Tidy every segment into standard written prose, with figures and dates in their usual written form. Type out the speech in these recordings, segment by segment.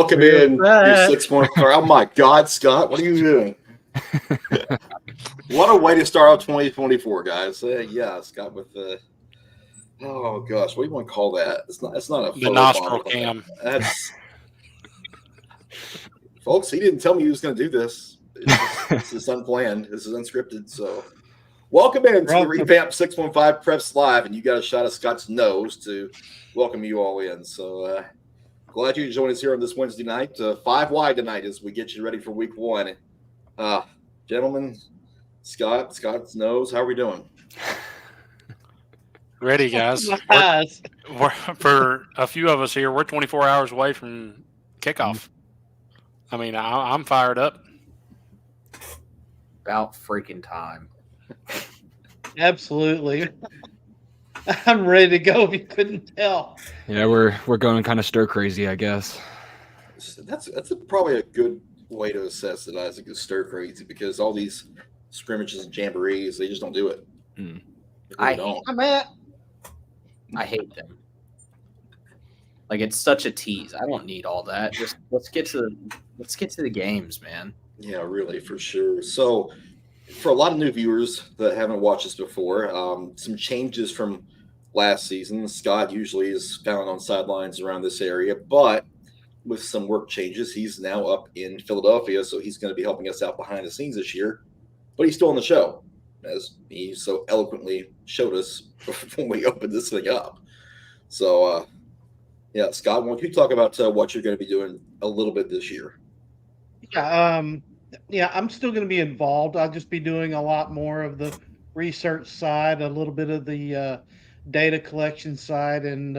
welcome in your 614. Oh my God, Scott, what are you doing? What a way to start out 2024, guys. Yeah, Scott with the oh gosh, what do you want to call that? It's not a the nostril cam. That's folks, he didn't tell me he was going to do this. This is unplanned. This is unscripted. So welcome in to the revamped 615 Preps Live, and you got a shot of Scott's nose to welcome you all in. So glad you joined us here on this Wednesday night. 5 wide tonight as we get you ready for week 1. Gentlemen, Scott's nose, how are we doing? Ready, guys. We're, for a few of us here, we're 24 hours away from kickoff. I mean, I'm fired up. About freaking time. Absolutely. I'm ready to go if you couldn't tell. Yeah, we're going kind of stir crazy, I guess. That's probably a good way to assess it, Isaac, is stir crazy, because all these scrimmages and jamborees, they just don't do it. I hate them. Like, it's such a tease. I don't need all that. Just let's get to the games, man. Yeah, really, for sure. So, for a lot of new viewers that haven't watched this before, some changes from last season. Scott usually is found on sidelines around this area, but with some work changes, he's now up in Philadelphia, so he's going to be helping us out behind the scenes this year. But he's still on the show, as he so eloquently showed us when we opened this thing up. So, yeah, Scott, why don't you talk about what you're going to be doing a little bit this year? Yeah, I'm still going to be involved. I'll just be doing a lot more of the research side, a little bit of the data collection side, and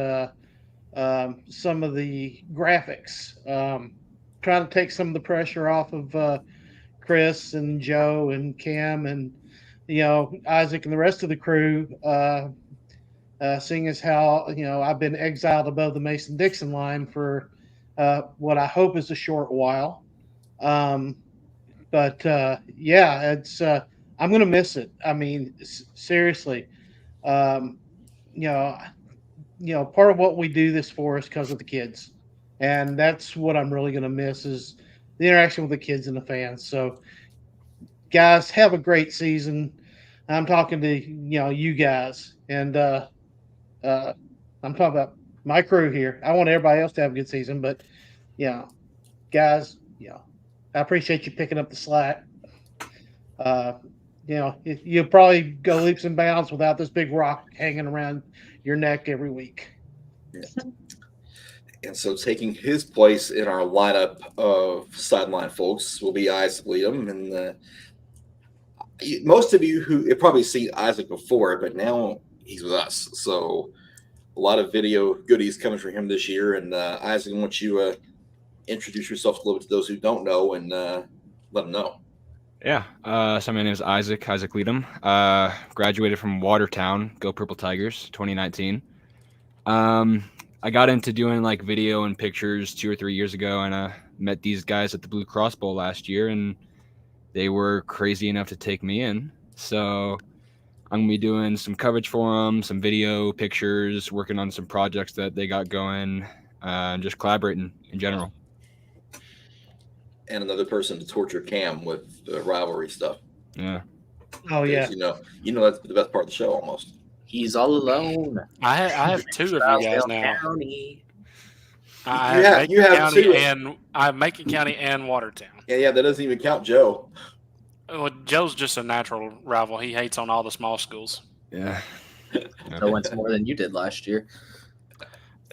some of the graphics. Trying to take some of the pressure off of Chris and Joe and Cam and Isaac and the rest of the crew. Seeing as how I've been exiled above the Mason-Dixon line for what I hope is a short while. But it's I'm gonna miss it. I mean, seriously, part of what we do this for is because of the kids, and that's what I'm really gonna miss is the interaction with the kids and the fans. So, guys, have a great season. I'm talking to you guys, and I'm talking about my crew here. I want everybody else to have a good season, but guys, I appreciate you picking up the slack. You'll probably go leaps and bounds without this big rock hanging around your neck every week. Yeah. And so taking his place in our lineup of sideline folks will be Isaac Liam. And most of you who have probably seen Isaac before, but now he's with us. So a lot of video goodies coming from him this year. And Isaac, I want you introduce yourself a little bit to those who don't know and let them know. Yeah. So my name is Isaac Liedem. Graduated from Watertown, Go Purple Tigers, 2019. I got into doing like video and pictures 2 or 3 years ago, and met these guys at the Blue Cross Bowl last year, and they were crazy enough to take me in. So I'm going to be doing some coverage for them, some video, pictures, working on some projects that they got going, and just collaborating in general. And another person to torture Cam with the rivalry stuff. Yeah. Oh yeah. That's the best part of the show almost. He's all alone. I have 2 of you guys now. County. You have 2, and I have Macon County and Watertown. Yeah, that doesn't even count Joe. Well, Joe's just a natural rival. He hates on all the small schools. Yeah. So once more than you did last year.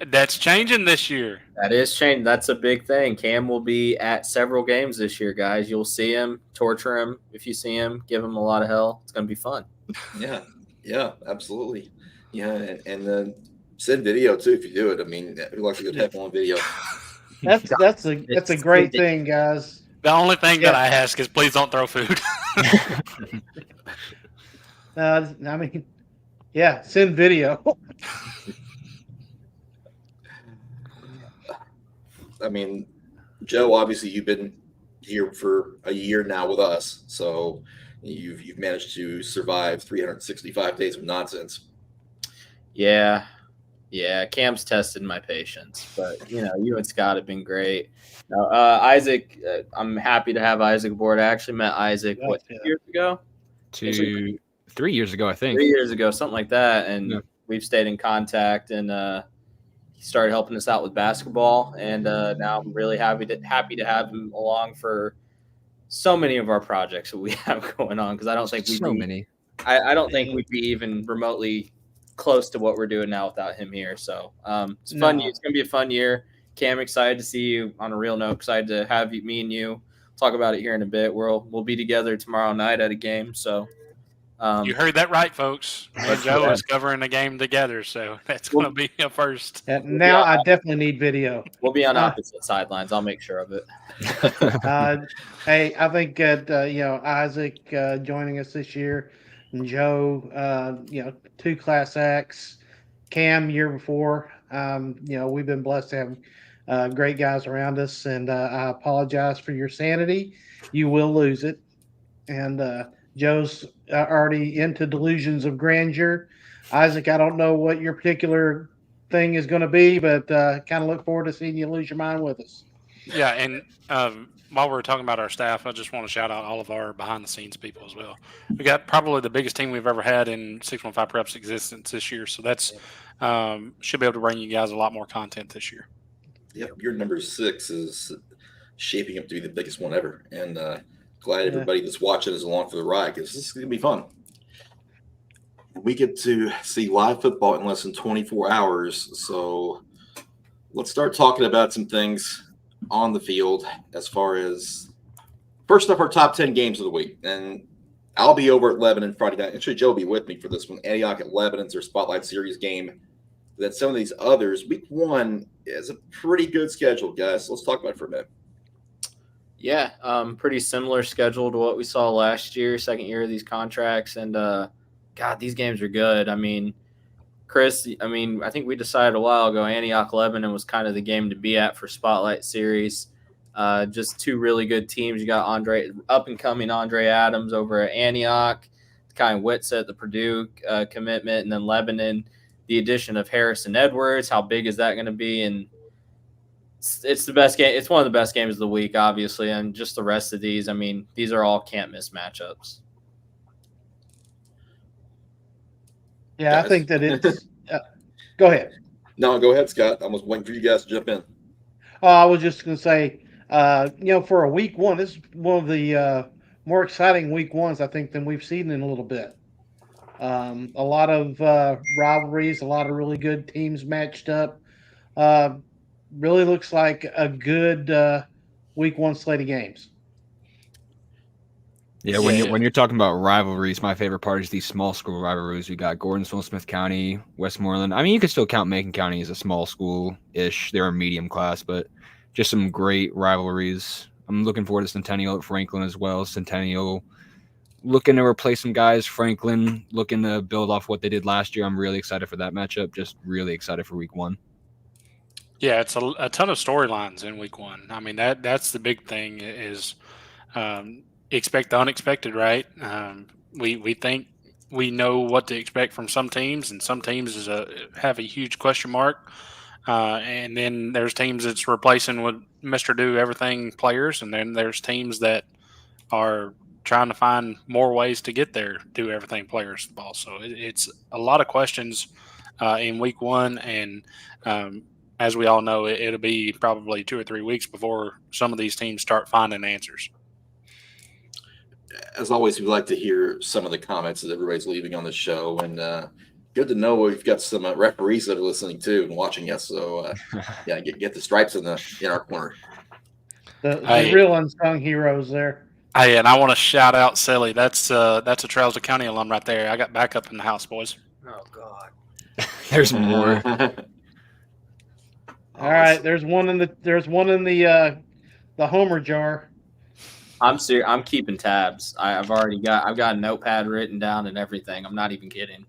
That's changing this year. That is changing. That's a big thing. Cam will be at several games this year, guys. You'll see him, torture him if you see him, give him a lot of hell. It's going to be fun. Yeah, absolutely. Yeah, and then send video too if you do it. I mean, who likes a good heckle on video? That's a great thing, guys. The only thing that I ask is please don't throw food. Send video. I mean, Joe, obviously you've been here for a year now with us, so you've managed to survive 365 days of nonsense. Yeah, Yeah, Cam's tested my patience, but you and Scott have been great. Now, Isaac, I'm happy to have Isaac aboard. I actually met Isaac Yeah. 2 years ago, 3 years ago, I think. 3 years ago, something like that, and Yeah. we've stayed in contact. And he started helping us out with basketball, and now I'm really happy to have him along for so many of our projects that we have going on. Because I don't think I don't think we'd be even remotely close to what we're doing now without him here. So it's fun. No. It's going to be a fun year. Cam, excited to see you. On a real note, excited to have me and you talk about it here in a bit. We'll be together tomorrow night at a game. So You heard that right, folks. Me and Joe is covering a game together, so that's going to be a first. Now I definitely need video. We'll be on opposite sidelines. I'll make sure of it. Hey, I think that Isaac joining us this year, and Joe, 2 Class X, Cam year before. We've been blessed to have great guys around us, and I apologize for your sanity. You will lose it, and Joe's already into delusions of grandeur. Isaac, I don't know what your particular thing is going to be, but kind of look forward to seeing you lose your mind with us. Yeah, and while we're talking about our staff, I just want to shout out all of our behind-the-scenes people as well. We got probably the biggest team we've ever had in 615 Prep's existence this year, so that's should be able to bring you guys a lot more content this year. Yep, your number 6 is shaping up to be the biggest one ever, and glad everybody that's watching is along for the ride because this is going to be fun. We get to see live football in less than 24 hours, so let's start talking about some things on the field as far as first up our top 10 games of the week. And I'll be over at Lebanon Friday night. Actually, Joe will be with me for this one. Antioch at Lebanon's their Spotlight Series game. Then some of these others, week 1 is a pretty good schedule, guys. Let's talk about it for a minute. Yeah, pretty similar schedule to what we saw last year, second year of these contracts. And, God, these games are good. I mean, Chris, I think we decided a while ago Antioch Lebanon was kind of the game to be at for Spotlight Series. Just 2 really good teams. You got up-and-coming Andre Adams over at Antioch, Kai Whitsett, the Purdue commitment, and then Lebanon, the addition of Harrison Edwards. How big is that going to be? And it's the best game. It's one of the best games of the week, obviously, and just the rest of these. These are all can't-miss matchups. Yeah, I think that it's go ahead. No, go ahead, Scott. I was waiting for you guys to jump in. I was just going to say, for a week 1, this is one of the more exciting week 1s, I think, than we've seen in a little bit. A lot of rivalries, a lot of really good teams matched up. Really looks like a good week 1 slate of games. Yeah, when you're talking about rivalries, my favorite part is these small school rivalries. We got Gordonsville, Smith County, Westmoreland. You could still count Macon County as a small school-ish. They're a medium class, but just some great rivalries. I'm looking forward to Centennial at Franklin as well. Centennial looking to replace some guys. Franklin looking to build off what they did last year. I'm really excited for that matchup. Just really excited for week 1. Yeah, it's a ton of storylines in week 1. That's the big thing is expect the unexpected, right? We think we know what to expect from some teams, and some teams have a huge question mark. And then there's teams that's replacing with Mr. Do Everything players, and then there's teams that are trying to find more ways to get their Do Everything players the ball. So it's a lot of questions in week 1, and as we all know, it'll be probably 2 or 3 weeks before some of these teams start finding answers. As always, we like to hear some of the comments that everybody's leaving on the show, and good to know we've got some referees that are listening too and watching us. So get the stripes in our corner. The real unsung heroes there. Hey, and I want to shout out Sally. That's a Trousdale County alum right there. I got backup in the house, boys. Oh God, there's more. All right, there's one in the Homer jar. I'm serious. I'm keeping tabs. I've got a notepad written down and everything. I'm not even kidding.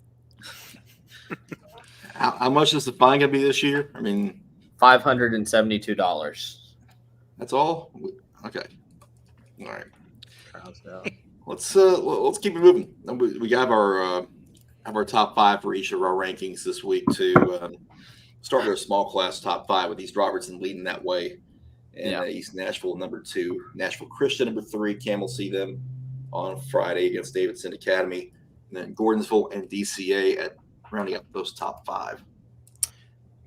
How much is the fine going to be this year? $572. That's all? Okay. All right. Trousdale. Let's keep it moving. We have our have our top 5 for each of our rankings this week too. Start with our small class top 5 with East Robertson leading that way, and East Nashville number 2, Nashville Christian number 3. Cam will see them on Friday against Davidson Academy, and then Gordonsville and DCA at rounding up those top 5.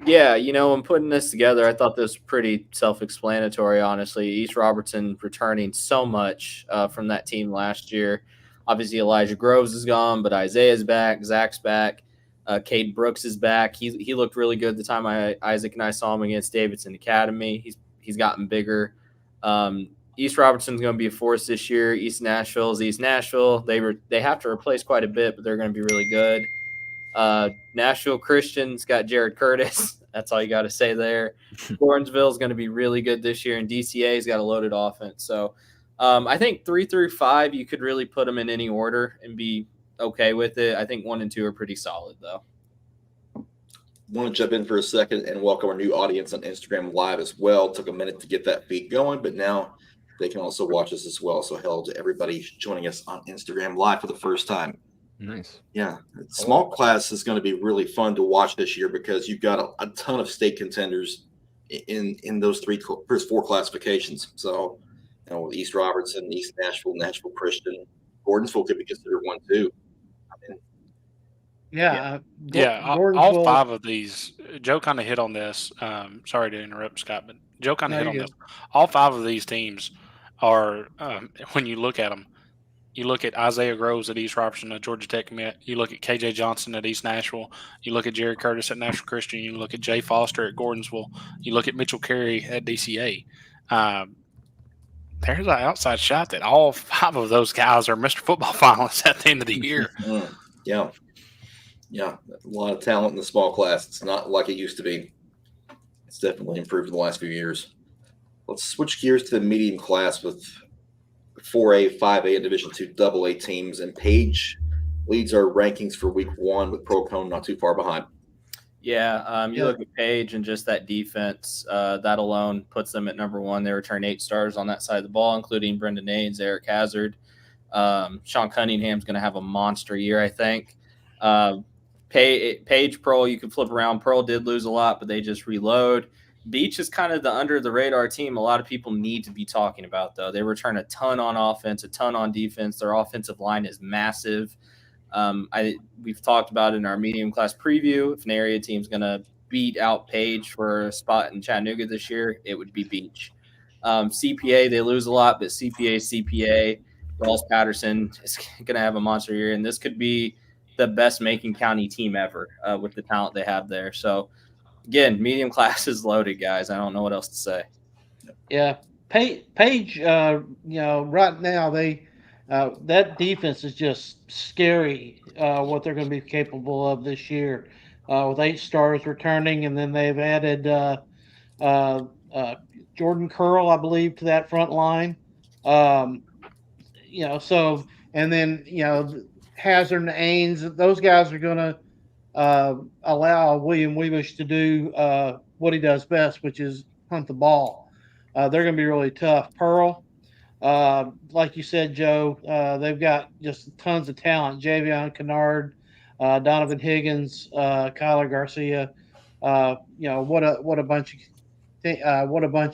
Yeah, when putting this together, I thought this was pretty self-explanatory, honestly. East Robertson returning so much from that team last year. Obviously, Elijah Groves is gone, but Isaiah's back, Zach's back, Cade Brooks is back. He looked really good the time Isaac and I saw him against Davidson Academy. He's gotten bigger. East Robertson's going to be a force this year. East Nashville's East Nashville. They have to replace quite a bit, but they're going to be really good. Nashville Christian's got Jared Curtis. That's all you got to say there. Lawrenceville's going to be really good this year, and DCA's got a loaded offense. So I think 3 through 5, you could really put them in any order and be okay with it. I think 1 and 2 are pretty solid, though. Want to jump in for a second and welcome our new audience on Instagram Live as well. It took a minute to get that feed going, but now they can also watch us as well. So hello to everybody joining us on Instagram Live for the first time. Nice. Yeah. Small class is going to be really fun to watch this year because you've got a ton of state contenders in those first 4 classifications. So, with East Robertson, East Nashville, Nashville Christian, Gordonsville could be considered one too. All 5 of these. Joe kind of hit on this. Sorry to interrupt, Scott, but Joe kind of hit on this. All 5 of these teams are, when you look at them, you look at Isaiah Groves at East Robertson, at Georgia Tech Met. You look at KJ Johnson at East Nashville. You look at Jerry Curtis at Nashville Christian. You look at Jay Foster at Gordonsville. You look at Mitchell Carey at DCA. There's an outside shot that all 5 of those guys are Mr. Football finalists at the end of the year. Yeah, a lot of talent in the small class. It's not like it used to be. It's definitely improved in the last few years. Let's switch gears to the medium class with 4A, 5A, and Division II AA teams. And Paige leads our rankings for week 1 with Procone not too far behind. Yeah, you look at Paige and just that defense, that alone puts them at number 1. They return 8 stars on that side of the ball, including Brendan Ains, Eric Hazard. Sean Cunningham's going to have a monster year, I think. Paige, Pearl, you can flip around. Pearl did lose a lot, but they just reload. Beach is kind of the under-the-radar team a lot of people need to be talking about, though. They return a ton on offense, a ton on defense. Their offensive line is massive. We've talked about in our medium class preview, if an area team's going to beat out Paige for a spot in Chattanooga this year, it would be Beach. CPA, they lose a lot, but CPA. Rawls Patterson is going to have a monster year, and this could be the best Macon County team ever with the talent they have there. So, again, medium class is loaded, guys. I don't know what else to say. Yeah, Paige. Right now that defense is just scary. What they're going to be capable of this year, with 8 stars returning, and then they've added Jordan Curl, I believe, to that front line. And then Hazard and Ains, those guys are going to allow William Weavish to do what he does best, which is hunt the ball. They're going to be really tough. Pearl, like you said, Joe, they've got just tons of talent. Javion Kennard, Donovan Higgins, Kyler Garcia. What a bunch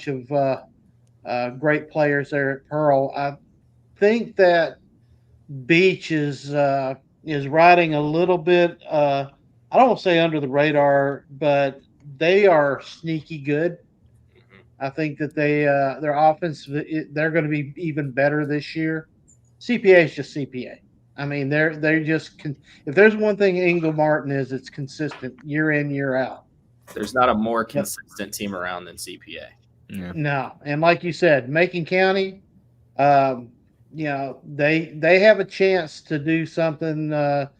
of great players there at Pearl. I think that Beach is riding a little bit. I don't want to say under the radar, but they are sneaky good. I think that their offense, they're going to be even better this year. CPA is just CPA. I mean, they're just if there's one thing Ingle Martin is, it's consistent year in, year out. There's not a more consistent team around than CPA. Yeah. No, and like you said, Macon County, they have a chance to do something that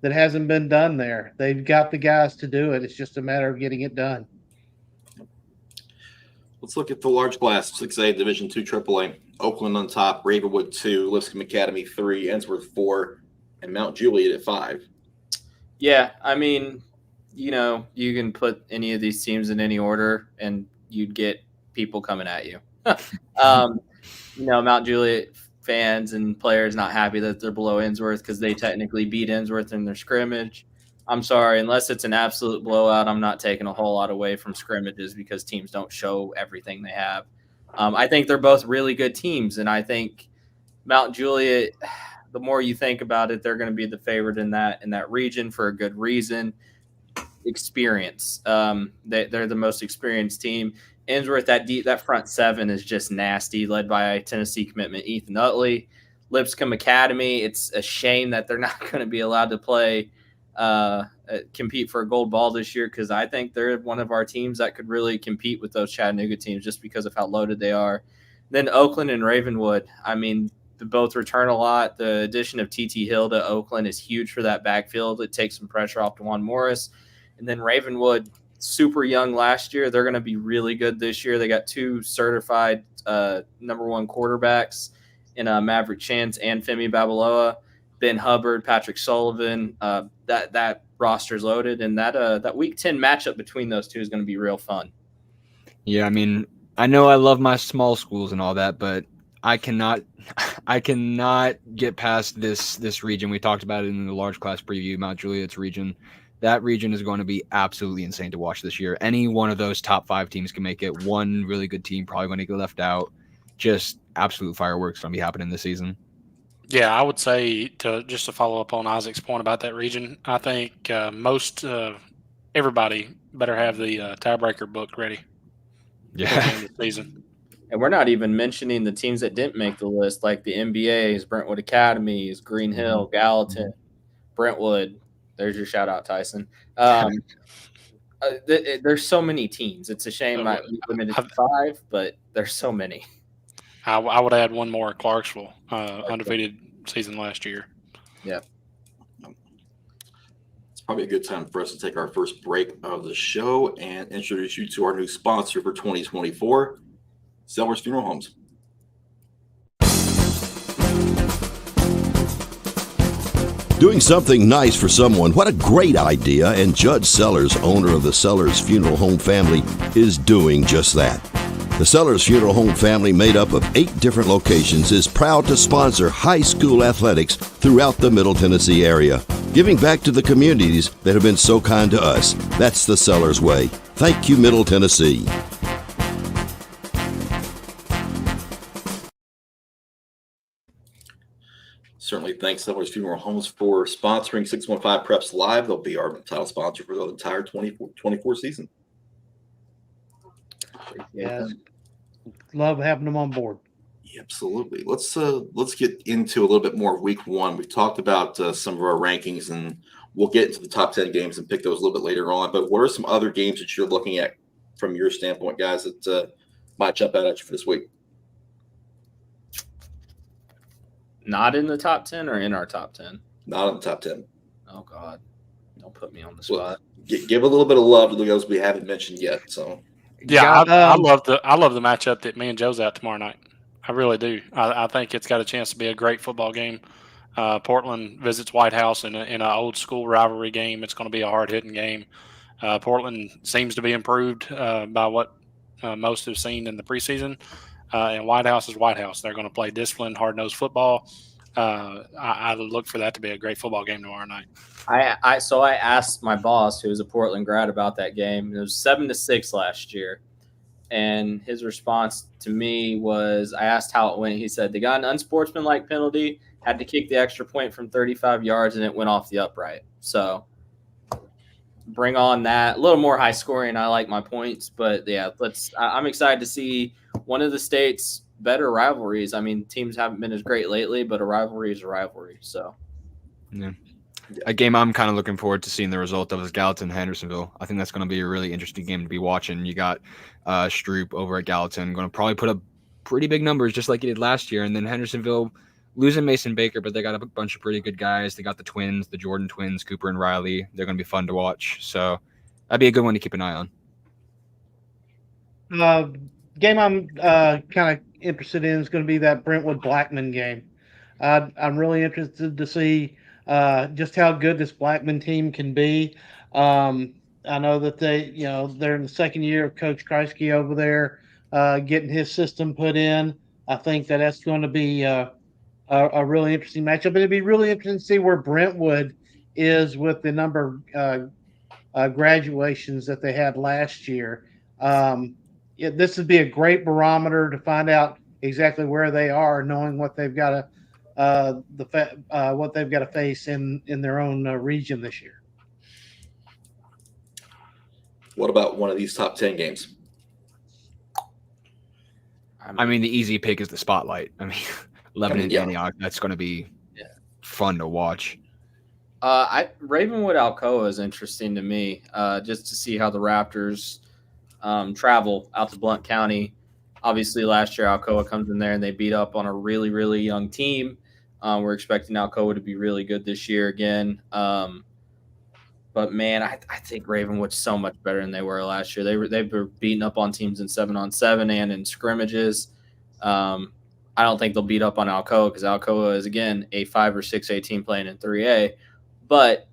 hasn't been done there. They've got the guys to do it. It's just a matter of getting it done. Let's look at the large class, 6A, Division II AAA. Oakland on top, Ravenwood 2, Lipscomb Academy 3, Ensworth 4, and Mount Juliet at 5. Yeah, I mean, you can put any of these teams in any order, and you'd get people coming at you. Mount Juliet fans and players not happy that they're below Innsworth because they technically beat Innsworth in their scrimmage. I'm sorry, unless it's an absolute blowout, I'm not taking a whole lot away from scrimmages because teams don't show everything they have. I think they're both really good teams, and I think Mount Juliet, the more you think about it, they're going to be the favorite in that region for a good reason. Experience. They're the most experienced team. Innsworth, that front seven is just nasty, led by Tennessee commitment Ethan Utley. Lipscomb Academy, it's a shame that they're not going to be allowed to play compete for a gold ball this year, because I think they're one of our teams that could really compete with those Chattanooga teams just because of how loaded they are. Then Oakland and Ravenwood, I mean, they both return a lot. The addition of TT Hill to Oakland is huge for that backfield. It takes some pressure off DeJuan Morris. And then Ravenwood, super young last year. They're going to be really good this year. They got 2 certified number 1 quarterbacks in Maverick Chance and Femi Babaloa. Ben Hubbard, Patrick Sullivan. That roster's loaded, and that Week 10 matchup between those two is going to be real fun. Yeah, I mean, I know I love my small schools and all that, but I cannot get past this region. We talked about it in the large class preview, Mount Juliet's region. That region is going to be absolutely insane to watch this year. Any one of those top 5 teams can make it. One really good team probably going to get left out. Just absolute fireworks going to be happening this season. Yeah, I would say to follow up on Isaac's point about that region, I think everybody better have the tiebreaker book ready. Yeah. The season. And we're not even mentioning the teams that didn't make the list, like the NBAs, Brentwood Academies, Green Hill, Gallatin, Brentwood. There's your shout out, Tyson. There's so many teams. It's a shame we limited to 5, but there's so many. I would add one more, Clarksville, undefeated season last year. Yeah. It's probably a good time for us to take our first break of the show and introduce you to our new sponsor for 2024, Sellers Funeral Homes. Doing something nice for someone, what a great idea, and Judge Sellers, owner of the Sellers Funeral Home family, is doing just that. The Sellers Funeral Home family, made up of 8 different locations, is proud to sponsor high school athletics throughout the Middle Tennessee area, giving back to the communities that have been so kind to us. That's the Sellers way. Thank you, Middle Tennessee. Certainly thanks Sellers Funeral Homes for sponsoring 615 Preps Live. They'll be our title sponsor for the entire 24 season. Yeah, love having them on board. Yeah, absolutely. Let's get into a little bit more of Week 1. We've talked about some of our rankings, and we'll get into the top 10 games and pick those a little bit later on. But what are some other games that you're looking at from your standpoint, guys, that might jump out at you for this week? Not in the top 10 or in our top 10? Not in the top 10. Oh, God. Don't put me on the spot. Give a little bit of love to the guys we haven't mentioned yet. So, yeah, I love the matchup that me and Joe's at tomorrow night. I really do. I think it's got a chance to be a great football game. Portland visits White House in an old school rivalry game. It's going to be a hard hitting game. Portland seems to be improved by what most have seen in the preseason. And White House is White House. They're going to play disciplined, hard-nosed football. I look for that to be a great football game tomorrow night. So I asked my boss, who was a Portland grad, about that game. It was 7-6 last year, and his response to me was, I asked how it went. He said they got an unsportsmanlike penalty, had to kick the extra point from 35 yards, and it went off the upright. So bring on that. A little more high scoring. I like my points, but yeah, I'm excited to see one of the state's better rivalries. I mean, teams haven't been as great lately, but a rivalry is a rivalry. So, yeah. A game I'm kind of looking forward to seeing the result of is Gallatin-Hendersonville. I think that's going to be a really interesting game to be watching. You got Stroop over at Gallatin going to probably put up pretty big numbers just like he did last year. And then Hendersonville losing Mason Baker, but they got a bunch of pretty good guys. They got the twins, the Jordan twins, Cooper and Riley. They're going to be fun to watch. So that'd be a good one to keep an eye on. Game I'm kind of interested in is going to be that Brentwood-Blackman game. I'm really interested to see just how good this Blackman team can be. I know that they're in the second year of Coach Kreisky over there, getting his system put in. I think that's going to be a really interesting matchup. And it'd be really interesting to see where Brentwood is with the number of graduations that they had last year. This would be a great barometer to find out exactly where they are, knowing what they've got to what they've got to face in their own region this year. What about one of these top 10 games? I mean, the easy pick is the Spotlight. I mean, Lebanon, yeah. Antioch. That's going to be fun to watch. Ravenwood Alcoa is interesting to me, just to see how the Raptors travel out to Blount County. Obviously, last year Alcoa comes in there and they beat up on a really, really young team. We're expecting Alcoa to be really good this year again. But man, I think Ravenwood's so much better than they were last year. They were beating up on teams in 7-on-7 and in scrimmages. I don't think they'll beat up on Alcoa because Alcoa is again a 5 or 6A team playing in 3A. But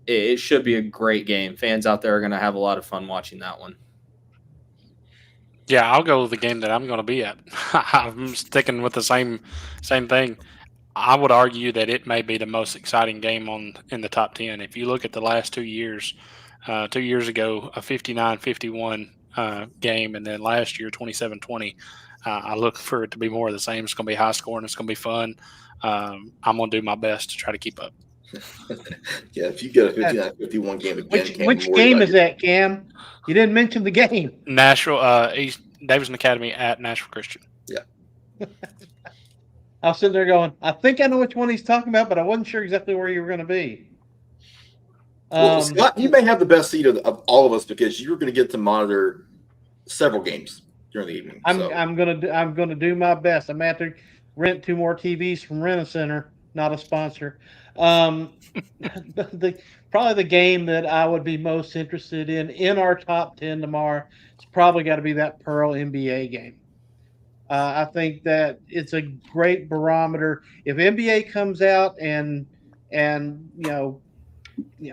it should be a great game. Fans out there are going to have a lot of fun watching that one. Yeah, I'll go with the game that I'm going to be at. I'm sticking with the same thing. I would argue that it may be the most exciting game in the top 10. If you look at the last 2 years, 2 years ago, a 59-51 game, and then last year, 27-20. I look for it to be more of the same. It's going to be high scoring. It's going to be fun. I'm going to do my best to try to keep up. Yeah, if you get a 59-51 game again, which game is that, Cam? You didn't mention the game. Nashville, East Davidson Academy at Nashville Christian. Yeah. I was sitting there going, I think I know which one he's talking about, but I wasn't sure exactly where you were going to be. Well, Scott, you may have the best seat of all of us because you're going to get to monitor several games during the evening. I'm gonna do my best. I'm going to have to rent 2 more TVs from Rent-A-Center, not a sponsor. Probably the game that I would be most interested in our top 10 tomorrow, it's probably got to be that Pearl NBA game. I think that it's a great barometer. If NBA comes out and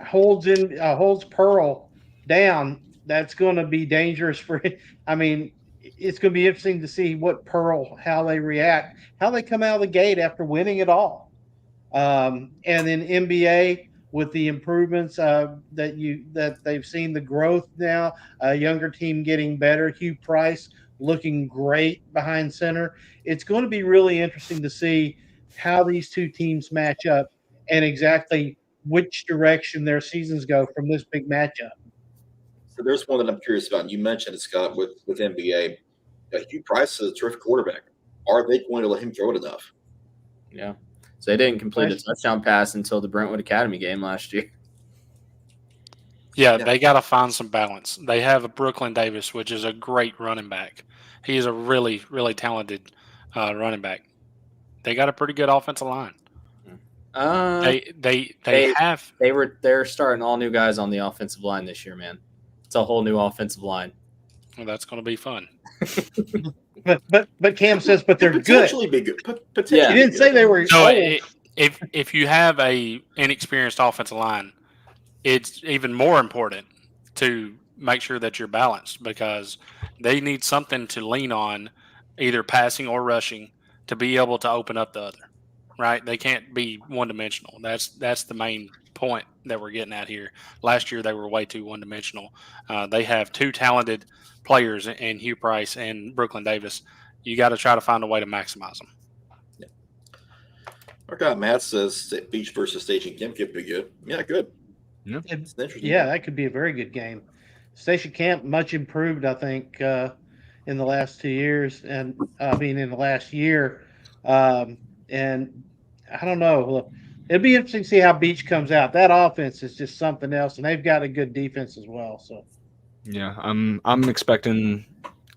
holds Pearl down, that's going to be dangerous for. I mean, it's going to be interesting to see how they react, how they come out of the gate after winning it all. And then NBA with the improvements that they've seen, the growth now, a younger team getting better, Hugh Price looking great behind center. It's going to be really interesting to see how these two teams match up and exactly which direction their seasons go from this big matchup. So there's one that I'm curious about. You mentioned it, Scott, with NBA. Hugh Price is a terrific quarterback. Are they going to let him throw it enough? Yeah. So they didn't complete a touchdown pass until the Brentwood Academy game last year. Yeah, they got to find some balance. They have a Brooklyn Davis, which is a great running back. He is a really, really talented running back. They got a pretty good offensive line. They're starting all new guys on the offensive line this year, man. It's a whole new offensive line. Well, that's going to be fun. but Cam says, but they're potentially good. Be good. Potentially, he didn't say they were. So if you have a inexperienced offensive line, it's even more important to make sure that you're balanced because they need something to lean on, either passing or rushing, to be able to open up the other. Right? They can't be one-dimensional. That's the main point that we're getting at here. Last year they were way too one-dimensional. They have 2 talented players in Hugh Price and Brooklyn Davis. You got to try to find a way to maximize them. Yeah. Our guy Matt says that Beach versus Station Camp could be good. Yeah, good. Yeah, it's interesting. Yeah, that could be a very good game. Station Camp much improved, I think, in the last 2 years, and in the last year. And I don't know. It'd be interesting to see how Beach comes out. That offense is just something else, and they've got a good defense as well. So, yeah, I'm expecting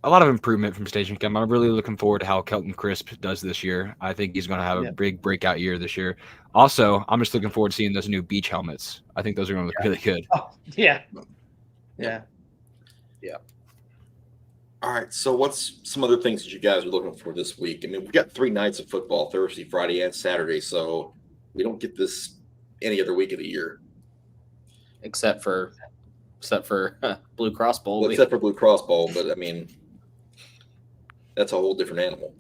a lot of improvement from Station Camp. I'm really looking forward to how Kelton Crisp does this year. I think he's going to have a big breakout year this year. Also, I'm just looking forward to seeing those new Beach helmets. I think those are going to look really good. Oh, yeah. All right, so what's some other things that you guys are looking for this week? I mean, we've got 3 nights of football, Thursday, Friday, and Saturday, so we don't get this any other week of the year. Except for Blue Cross Bowl. Except for Blue Cross Bowl, but I mean, that's a whole different animal.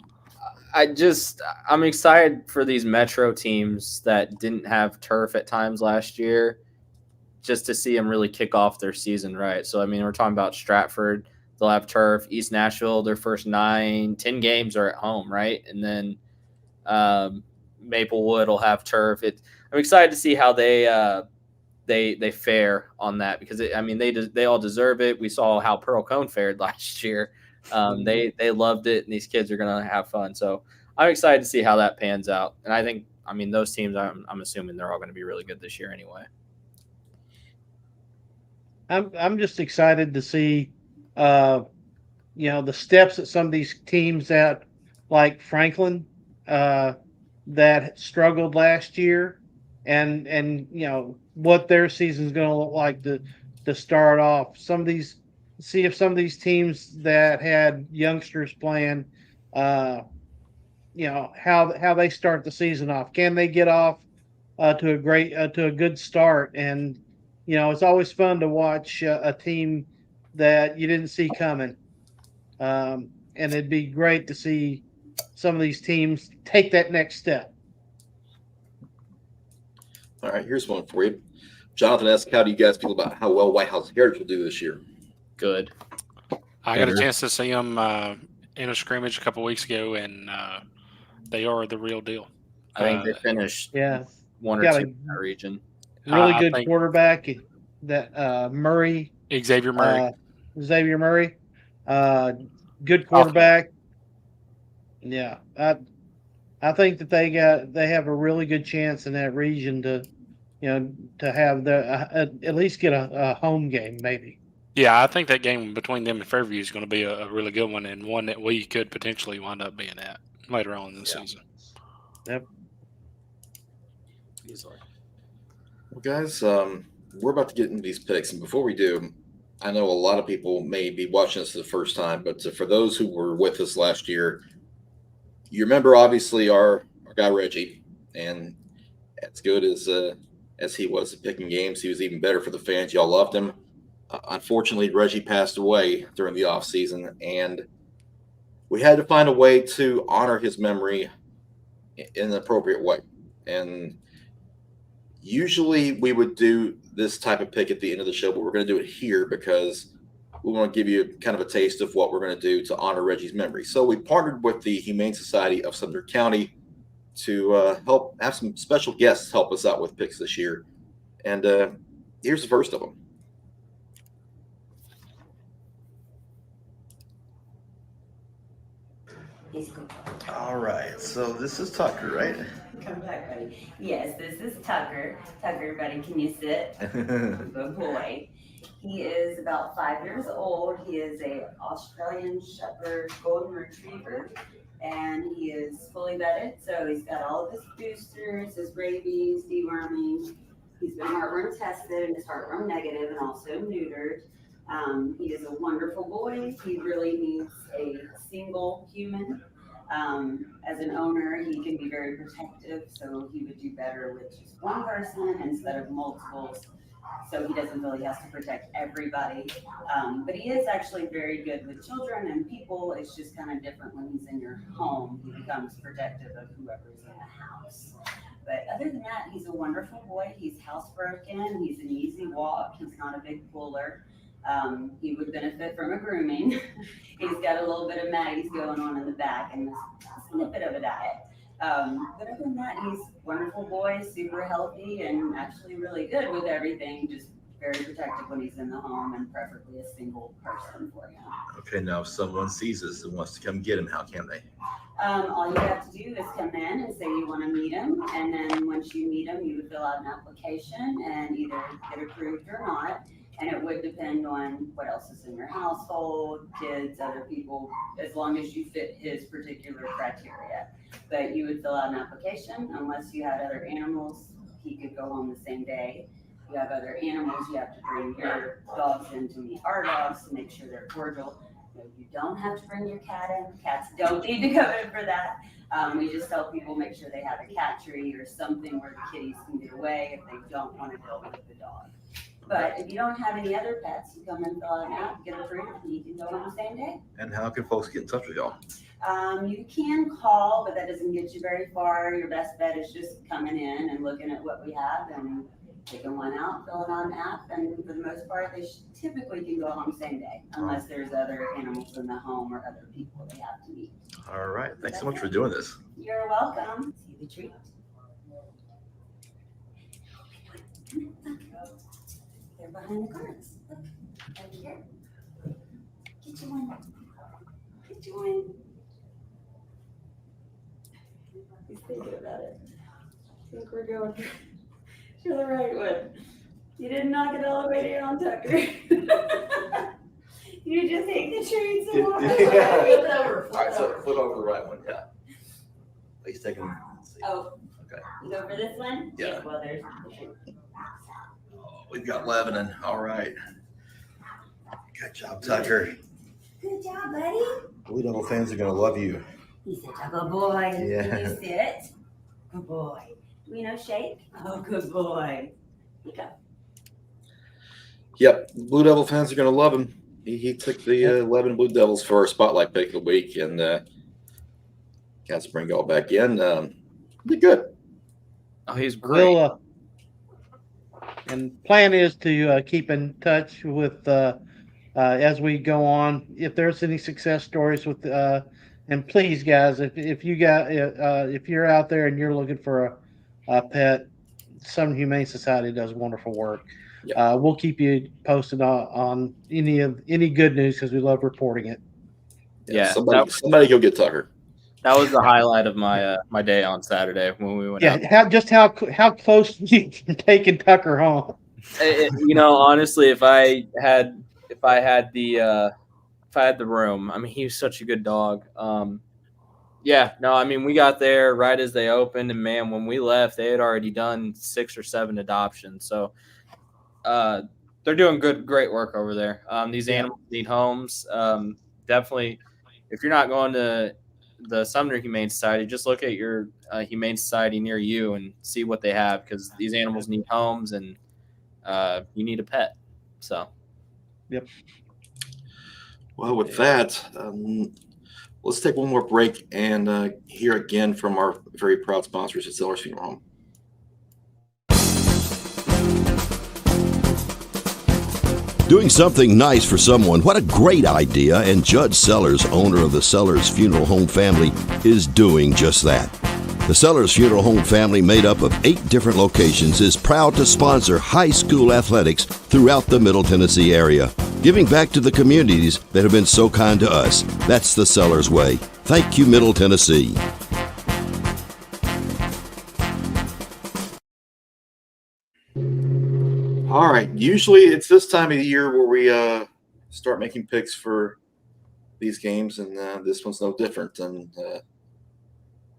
I'm excited for these Metro teams that didn't have turf at times last year, just to see them really kick off their season right. So, I mean, we're talking about Stratford, they'll have turf. East Nashville, their first 9-10 games are at home, right? And then Maplewood will have turf. I'm excited to see how they fare on that because they all deserve it. We saw how Pearl Cone fared last year. They loved it, and these kids are gonna have fun. So I'm excited to see how that pans out. And I think those teams, I'm assuming they're all going to be really good this year anyway. I'm just excited to see, the steps that some of these teams that, like Franklin, that struggled last year, and what their season is going to look like to start off. See if some of these teams that had youngsters playing, how they start the season off. Can they get off to a good start? And it's always fun to watch a team that you didn't see coming. And it'd be great to see some of these teams take that next step. All right, here's one for you. Jonathan asks, how do you guys feel about how well White House Heritage will do this year? Good. I got a chance to see them in a scrimmage a couple weeks ago, and they are the real deal. I think they finished one or two in that region. Really good quarterback, that Murray. Xavier Murray. Good quarterback. Yeah, I think that they have a really good chance in that region to have at least get a home game maybe. Yeah, I think that game between them and Fairview is going to be a really good one, and one that we could potentially wind up being at later on in the season. Yep. Easily. Well, guys, we're about to get into these picks, and before we do, I know a lot of people may be watching this for the first time, but for those who were with us last year, you remember obviously our guy Reggie, and as good as he was at picking games, he was even better for the fans. Y'all loved him. Unfortunately, Reggie passed away during the off season, and we had to find a way to honor his memory in an appropriate way. And usually we would do this type of pick at the end of the show, but we're going to do it here because we want to give you kind of a taste of what we're going to do to honor Reggie's memory. So we partnered with the Humane Society of Sumter County to help have some special guests help us out with picks this year. And here's the first of them. All right, so this is Tucker, right? Come back, buddy. Yes, this is Tucker. Tucker, buddy, can you sit? Good boy. He is about 5 years old. He is a Australian Shepherd Golden Retriever, and he is fully vetted. So he's got all of his boosters, his rabies, deworming. He's been heartworm tested and is heartworm negative and also neutered. He is a wonderful boy. He really needs a single human. As an owner, he can be very protective, so he would do better with just one person instead of multiples. So he doesn't feel he has to protect everybody. But he is actually very good with children and people. It's just kind of different when he's in your home. He becomes protective of whoever's in the house. But other than that, he's a wonderful boy. He's housebroken. He's an easy walk. He's not a big puller. He would benefit from a grooming. He's got a little bit of Maggie's going on in the back and a snippet of a diet. But other than that, he's a wonderful boy, super healthy, and actually really good with everything. Just very protective when he's in the home, and preferably a single person for him. Okay, now if someone sees this and wants to come get him, how can they? All you have to do is come in and say you want to meet him, and then once you meet him, you would fill out an application and either get approved or not. And it would depend on what else is in your household, kids, other people, as long as you fit his particular criteria. But you would fill out an application. Unless you had other animals, he could go home the same day. If you have other animals, you have to bring your dogs in to meet our dogs to make sure they're cordial. You don't have to bring your cat in. Cats don't need to go in for that. We just tell people make sure they have a cat tree or something where the kitties can get away if they don't want to deal with the dog. But if you don't have any other pets, you come and fill out an app, get approved, and you can go on the same day. And how can folks get in touch with y'all? You can call, but that doesn't get you very far. Your best bet is just coming in and looking at what we have and taking one out, filling out an app, and for the most part, they typically can go home same day, unless there's other animals in the home or other people they have to meet. All right. Thanks so much for doing this. You're welcome. See the treat. They're behind the cards. Look, right here. Get you one. Get you one. He's thinking about it. I think we're going to the right one. You didn't knock it all the way down, Tucker. You just take the treats and walk away. Yeah. Flip it over. All right, so flip over the right one. Yeah. He's taking. Oh. Okay. You go for this one? Yeah. Well, there's the treat. We've got Lebanon. All right. Good job, Tucker. Good job, buddy. Blue Devil fans are going to love you. He's such a good boy. Yeah. Can you sit? Good boy. We know shake? Oh, good boy. Here you go. Yep, Blue Devil fans are going to love him. He took the Lebanon Blue Devils for our spotlight pick of the week, and got to bring y'all back in. Did good. Oh, he's great. We'll, and plan is to keep in touch with as we go on. If there's any success stories with, and please, guys, if you're out there and you're looking for a pet, Southern Humane Society does wonderful work. Yeah. We'll keep you posted on any good news because we love reporting it. Yeah, somebody go get Tucker. that was the highlight of my day on Saturday when we went out. How close you taking Tucker home? Honestly, if I had the room, I mean, he was such a good dog. We got there right as they opened, and man, when we left, they had already done 6 or 7 adoptions. So they're doing great work over there. These animals need homes. Definitely, if you're not going to the Sumner Humane Society, just look at your Humane Society near you and see what they have, because these animals need homes, and you need a pet. So, yep. Well, with that, let's take one more break and hear again from our very proud sponsors at Sellers Funeral Home. Doing something nice for someone, what a great idea, and Judd Sellers, owner of the Sellers Funeral Home family, is doing just that. The Sellers Funeral Home family, made up of 8 different locations, is proud to sponsor high school athletics throughout the Middle Tennessee area, giving back to the communities that have been so kind to us. That's the Sellers way. Thank you, Middle Tennessee. All right. Usually it's this time of the year where we start making picks for these games, and this one's no different. And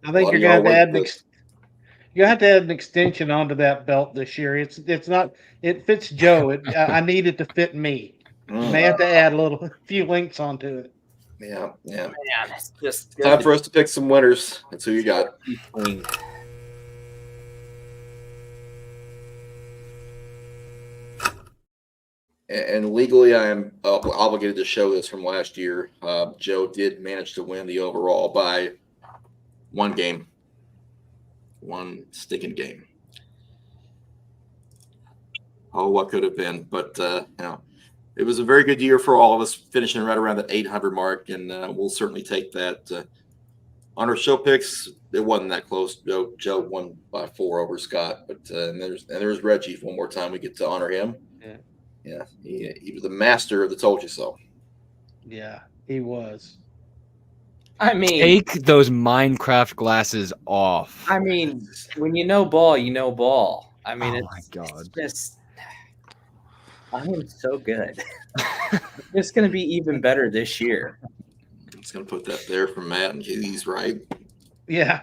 I think you're going to have to add an extension onto that belt this year. It's not. It fits Joe. I need it to fit me. You may have to add a few links onto it. Yeah. man, it's just Time for us to pick some winners. That's who you got. And legally, I am obligated to show this from last year. Joe did manage to win the overall by 1 game. 1 stinking game. Oh, what could have been. But, it was a very good year for all of us, finishing right around that 800 mark, and we'll certainly take that. On our show picks, it wasn't that close. Joe won by 4 over Scott, but and there's Reggie. One more time, we get to honor him. Yeah, he was the master of the told you so. Yeah, he was. I mean, Take those Minecraft glasses off. I mean, when you know ball, you know ball. I mean, my God. it's just, I am so good. It's going to be even better this year. I'm just going to put that there for Matt, and he's right. Yeah.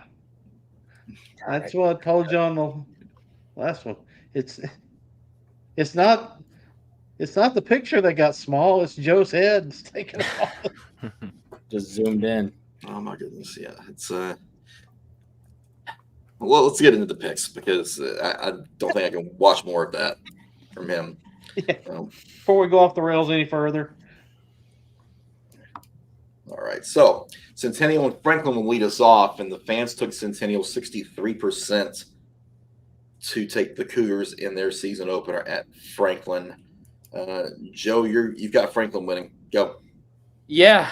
That's what I told you on the last one. It's not the picture that got small. It's Joe's head. It's taken off. Just zoomed in. Oh my goodness, yeah. It's well, let's get into the picks, because I don't think I can watch more of that from him. Yeah. Um, Before we go off the rails any further. all right. So Centennial and Franklin will lead us off, and the fans took Centennial 63% to take the Cougars in their season opener at Franklin. Joe, you've got Franklin winning. Go. Yeah,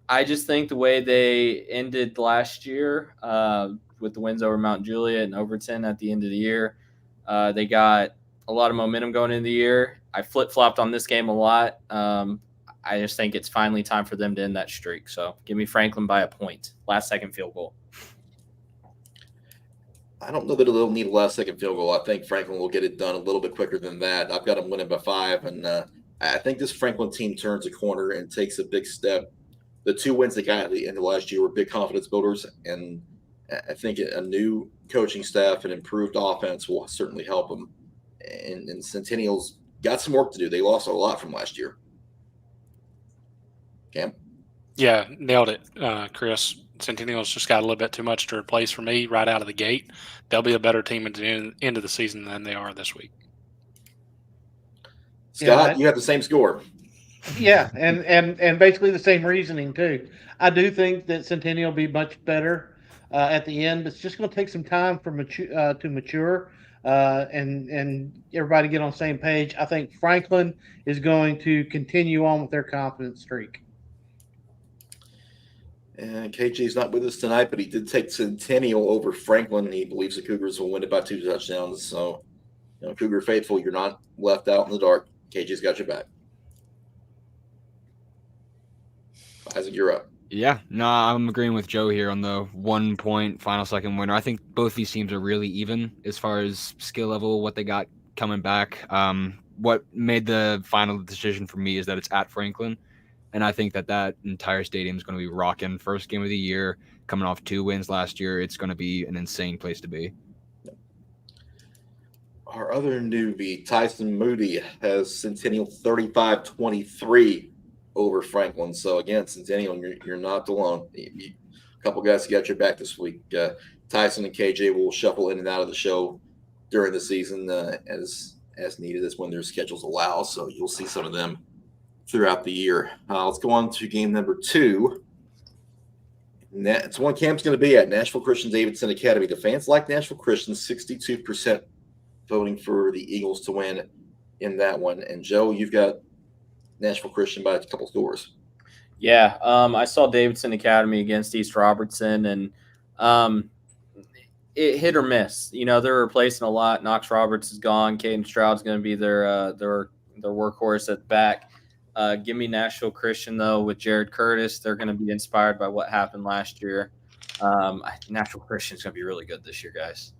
I just think the way they ended last year with the wins over Mount Juliet and Overton at the end of the year, they got a lot of momentum going into the year. I flip-flopped on this game a lot. I just think it's finally time for them to end that streak. So give me Franklin by a point. Last-second field goal. I don't know that they'll need a last-second field goal. I think Franklin will get it done a little bit quicker than that. I've got them winning by 5, and I think this Franklin team turns a corner and takes a big step. The 2 wins they got at the end of last year were big confidence builders, and I think a new coaching staff and improved offense will certainly help them. And Centennial's got some work to do. They lost a lot from last year. Cam? Yeah, nailed it, Chris. Centennial's just got a little bit too much to replace for me right out of the gate. They'll be a better team at the end of the season than they are this week. Scott, you have the same score. Yeah, and basically the same reasoning too. I do think that Centennial will be much better at the end. It's just going to take some time for to mature and everybody get on the same page. I think Franklin is going to continue on with their confidence streak. And KJ's not with us tonight, but he did take Centennial over Franklin. He believes the Cougars will win it by 2 touchdowns. So, Cougar faithful, you're not left out in the dark. KJ's got your back. Isaac, you're up. Yeah, no, I'm agreeing with Joe here on the 1-point final second winner. I think both these teams are really even as far as skill level, what they got coming back. What made the final decision for me is that it's at Franklin. And I think that entire stadium is going to be rocking. First game of the year, coming off 2 wins last year. It's going to be an insane place to be. Our other newbie, Tyson Moody, has Centennial 35-23 over Franklin. So, again, Centennial, you're not alone. A couple guys got your back this week. Tyson and KJ will shuffle in and out of the show during the season as needed, as when their schedules allow. So you'll see some of them throughout the year. Let's go on to game number 2. It's one Cam's going to be at Nashville Christian Davidson Academy. The fans like Nashville Christian, 62% voting for the Eagles to win in that one. And Joe, you've got Nashville Christian by a couple scores. Yeah, I saw Davidson Academy against East Robertson, and it hit or miss. They're replacing a lot. Knox Roberts is gone. Caden Stroud's going to be their workhorse at the back. Give me Nashville Christian, though, with Jared Curtis. They're going to be inspired by what happened last year. Nashville Christian's going to be really good this year, guys.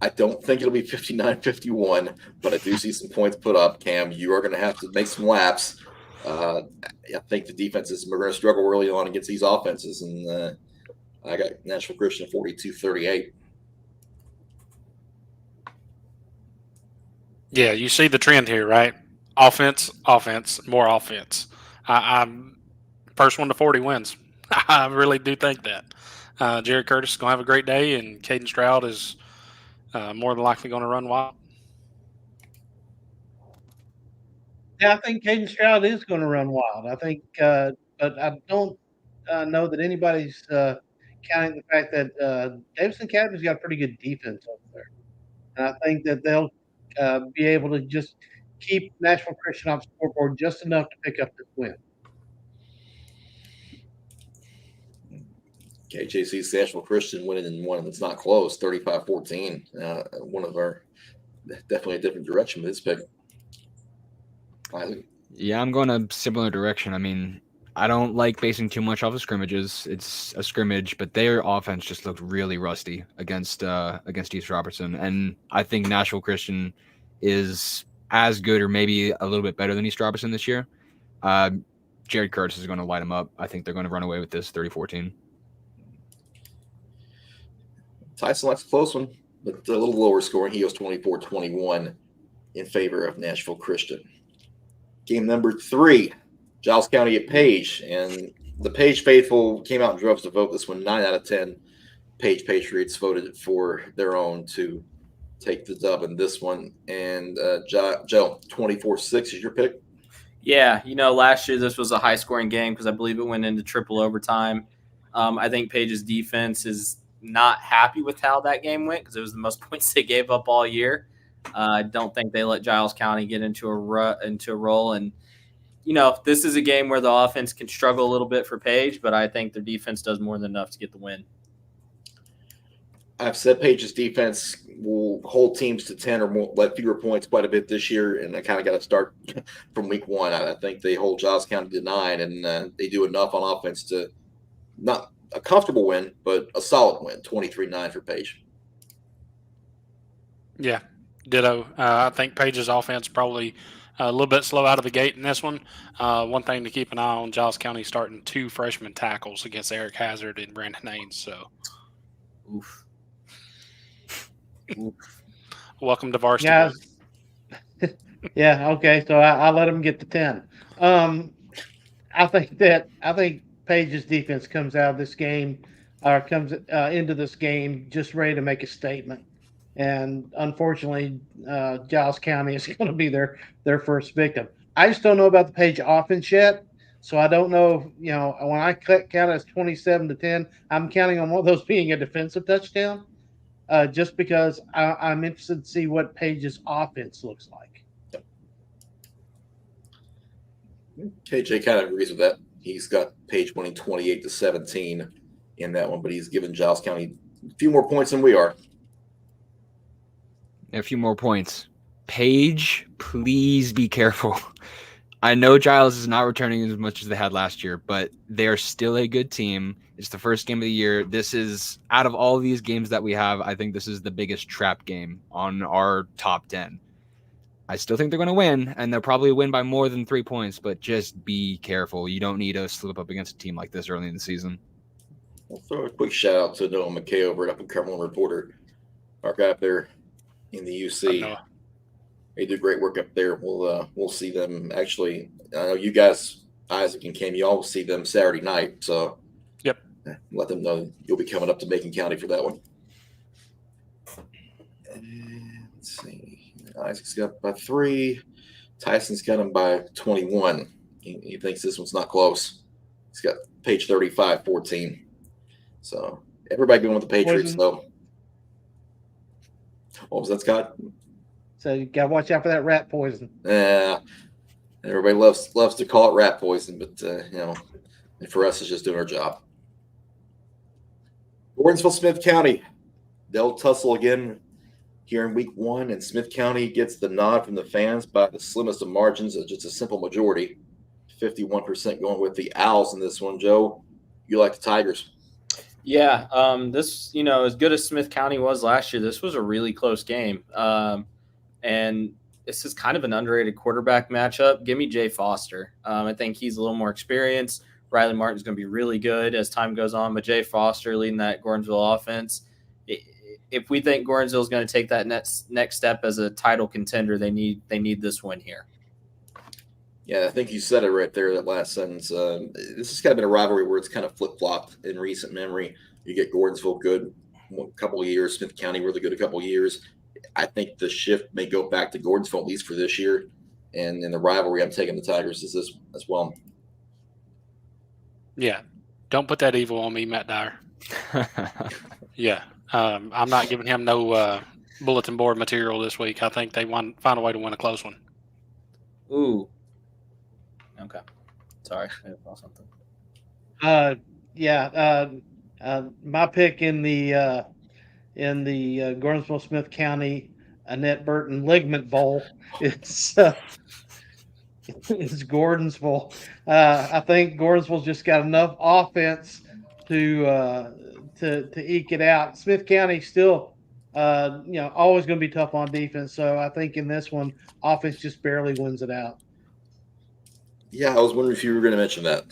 I don't think it'll be 59-51, but I do see some points put up, Cam. You are going to have to make some laps. I think the defenses are going to struggle early on against these offenses, and I got Nashville Christian 42-38. Yeah, you see the trend here, right? Offense, more offense. I'm first one to 40 wins. I really do think that. Jared Curtis is going to have a great day, and Caden Stroud is more than likely going to run wild. Yeah, I think Caden Stroud is going to run wild. I think, but I don't know that anybody's counting the fact that Davidson Academy's got a pretty good defense over there. And I think that they'll be able to just keep Nashville Christian off the scoreboard just enough to pick up this win. KJC's Nashville Christian winning in one that's not close, 35-14. One of our definitely a different direction with this pick. Isaac? Yeah, I'm going a similar direction. I mean, I don't like basing too much off of scrimmages. It's a scrimmage, but their offense just looked really rusty against East Robertson, and I think Nashville Christian is as good or maybe a little bit better than East Robertson this year. Jared Curtis is going to light them up. I think they're going to run away with this 30-14. Tyson likes a close one, but a little lower scoring. He was 24-21 in favor of Nashville Christian. Game number 3, Giles County at Page, and the Page faithful came out in droves to vote this one. 9 out of 10 Page Patriots voted for their own to take the dub in this one. And Joe, 24-6 is your pick. Yeah, last year this was a high-scoring game because I believe it went into triple overtime. I think Page's defense is not happy with how that game went because it was the most points they gave up all year. I don't think they let Giles County get into a roll. And, this is a game where the offense can struggle a little bit for Page, but I think their defense does more than enough to get the win. I've said Page's defense will hold teams to 10 or more, let fewer points quite a bit this year, and I kind of got to start from week one. I think they hold Giles County to 9, and they do enough on offense to not a comfortable win, but a solid win, 23-9 for Page. Yeah, ditto. I think Page's offense probably a little bit slow out of the gate in this one. One thing to keep an eye on, Giles County starting 2 freshman tackles against Eric Hazard and Brandon Haynes. So, Oof. Welcome to varsity. Yeah, yeah, okay. So I let him get to 10. I think Page's defense comes out of this game, or comes into this game just ready to make a statement. And unfortunately, Giles County is going to be their first victim. I just don't know about the Page offense yet, so I don't know. When I count it as 27-10, I'm counting on one of those being a defensive touchdown. Just because I'm interested to see what Page's offense looks like. KJ kind of agrees with that. He's got Page winning 28-17 in that one, but he's given Giles County a few more points than we are. A few more points. Page, please be careful. I know Giles is not returning as much as they had last year, but they're still a good team. It's the first game of the year. This is, out of all these games that we have, I think this is the biggest trap game on our top 10. I still think they're going to win, and they'll probably win by more than 3 points, but just be careful. You don't need to slip up against a team like this early in the season. I'll throw a quick shout out to Noah McKay over at Up and Cumberland Reporter, our guy up there in the UC. They do great work up there. We'll see them. Actually, I know you guys, Isaac and Cam, you all will see them Saturday night. So, yep, let them know you'll be coming up to Macon County for that one. And let's see, Isaac's got by 3. Tyson's got him by 21. He thinks this one's not close. He's got Page 35-14. So everybody going with the Patriots, though. What was that, Scott? So you got to watch out for that rat poison. Yeah, everybody loves to call it rat poison, but and for us, it's just doing our job. Gordonsville, Smith County, they'll tussle again here in week 1, and Smith County gets the nod from the fans by the slimmest of margins, just a simple majority, 51% going with the Owls in this one. Joe, you like the Tigers? Yeah, this, as good as Smith County was last year, this was a really close game. And this is kind of an underrated quarterback matchup. Give me Jay Foster. I think he's a little more experienced. Riley Martin's going to be really good as time goes on, but Jay Foster leading that Gordonsville offense. If we think Gordonsville is going to take that next step as a title contender, they need this win here. Yeah, I think you said it right there, that last sentence. This has kind of been a rivalry where it's kind of flip-flopped in recent memory. You get Gordonsville good a couple of years, Smith County really good a couple of years. I think the shift may go back to Gordonsville, at least for this year. And in the rivalry, I'm taking the Tigers as well. Yeah. Don't put that evil on me, Matt Dyer. Yeah. I'm not giving him no bulletin board material this week. I think they find a way to win a close one. Ooh. Okay. Sorry. I saw something. My pick in the Gordonsville Smith County Annette Burton Ligament Bowl is Gordonsville. I think Gordonsville's just got enough offense to eke it out. Smith County still always going to be tough on defense. So I think in this one, offense just barely wins it out. Yeah, I was wondering if you were going to mention that.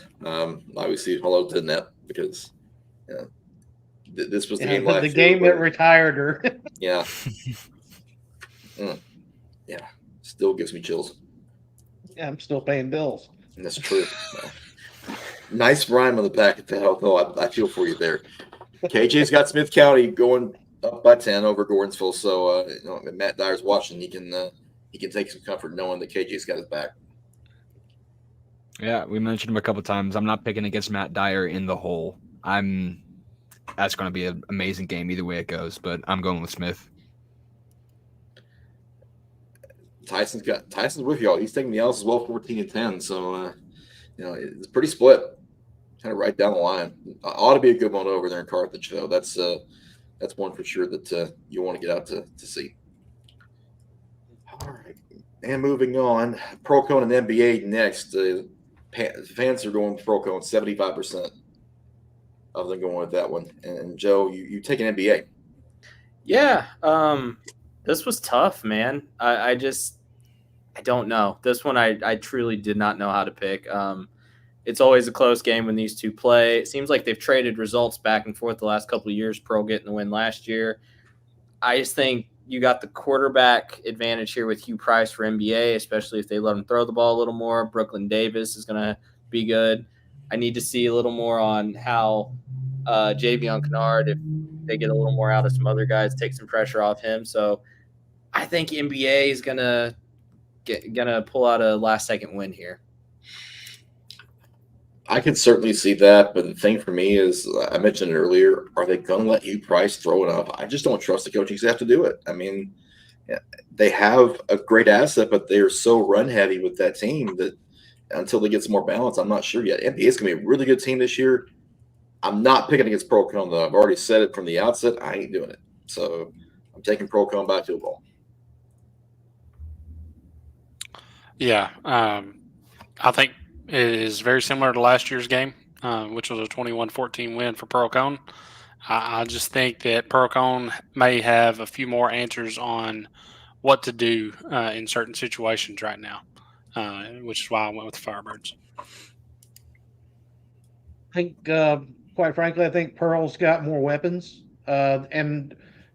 Obviously, hello to Annette, because this was the game last year. The game that retired her. Yeah. Yeah. Still gives me chills. Yeah, I'm still paying bills. And that's true. Nice rhyme on the back of that, although I feel for you there. KJ's got Smith County going up by 10 over Gordonsville. So if Matt Dyer's watching, he can take some comfort knowing that KJ's got his back. Yeah, we mentioned him a couple times. I'm not picking against Matt Dyer in the hole. That's going to be an amazing game either way it goes, but I'm going with Smith. Tyson's with y'all. He's taking the L's as well, 14-10. So it's pretty split, kind of right down the line. Ought to be a good one over there in Carthage, though. That's one for sure that you want to get out to see. All right, and moving on, Pro-Con and NBA next. Fans are going Pro-Con, 75% of them going with that one. And Joe, you take an NBA. Yeah, this was tough, man. I don't know. This one I truly did not know how to pick. It's always a close game when these two play. It seems like they've traded results back and forth the last couple of years, Pearl getting the win last year. I just think you got the quarterback advantage here with Hugh Price for NBA, especially if they let him throw the ball a little more. Brooklyn Davis is going to be good. I need to see a little more on how Javion Kennard, if they get a little more out of some other guys, take some pressure off him. So I think NBA is gonna pull out a last-second win here. I can certainly see that, but the thing for me is, I mentioned it earlier, are they going to let Hugh Price throw enough? I just don't trust the coaching staff to do it. I mean, they have a great asset, but they are so run-heavy with that team that until they get some more balance, I'm not sure yet. NBA is going to be a really good team this year. I'm not picking against Pro-Con, though. I've already said it from the outset. I ain't doing it. So I'm taking Pro-Con by 2 ball. Yeah, I think it is very similar to last year's game, which was a 21-14 win for Pearl-Cohn. I just think that Pearl-Cohn may have a few more answers on what to do in certain situations right now, which is why I went with the Firebirds. I think, quite frankly, I think Pearl's got more weapons, and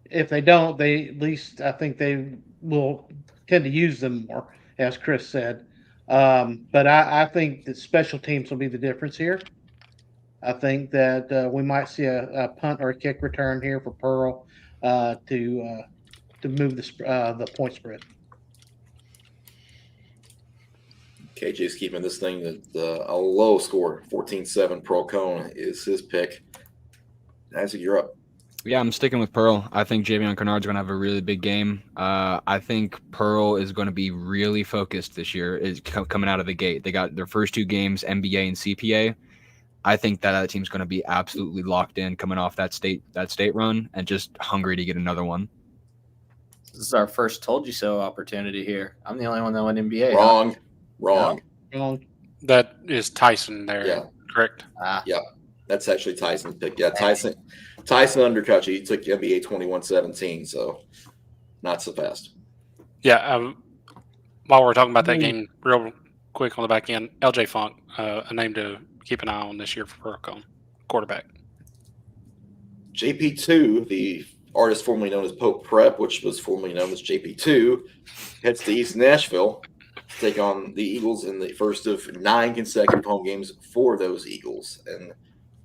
if they don't, I think they will tend to use them more, as Chris said. But I think that special teams will be the difference here. I think that we might see a punt or a kick return here for Pearl to move the point spread. KJ's keeping this thing at a low score, 14-7. Pro-Con is his pick. Isaac, you're up. Yeah, I'm sticking with Pearl. I think Javion Kennard's going to have a really big game. I think Pearl is going to be really focused this year coming out of the gate. They got their first 2 games, NBA and CPA. I think that team's going to be absolutely locked in coming off that state run and just hungry to get another one. This is our first told you so opportunity here. I'm the only one that went NBA. Wrong. Wrong. That is Tyson there, Yeah. correct? Yeah, that's actually Tyson's pick. Yeah, Tyson undercut you. He took NBA 21-17, so not so fast. Yeah. While we're talking about that game, real quick on the back end, LJ Funk, a name to keep an eye on this year for Pearl-Cohn, quarterback. JP2, the artist formerly known as Pope Prep, which was formerly known as JP2, heads to East Nashville to take on the Eagles in the first of 9 consecutive home games for those Eagles. And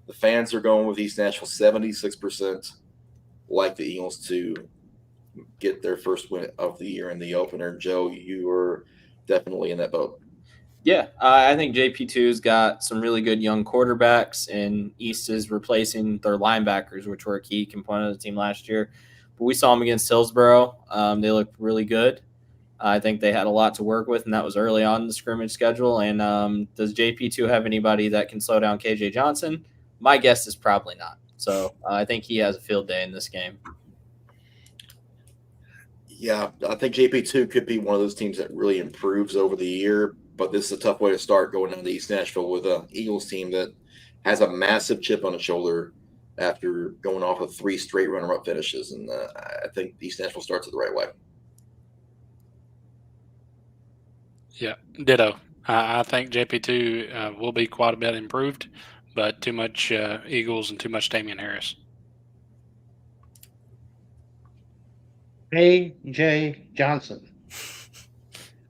the fans are going with East Nashville 76%, like the Eagles to get their first win of the year in the opener. Joe, you are definitely in that boat. Yeah, I think JP2's got some really good young quarterbacks, and East is replacing their linebackers, which were a key component of the team last year. But we saw them against Hillsboro. They looked really good. I think they had a lot to work with, and that was early on in the scrimmage schedule. And does JP2 have anybody that can slow down KJ Johnson? My guess is probably not. So I think he has a field day in this game. Yeah, I think JP2 could be one of those teams that really improves over the year, but this is a tough way to start going down to East Nashville with an Eagles team that has a massive chip on its shoulder after going off of 3 straight runner-up finishes. And I think East Nashville starts it the right way. Yeah, ditto. I think JP2 will be quite a bit improved, but too much Eagles and too much Damian Harris. A.J. Johnson.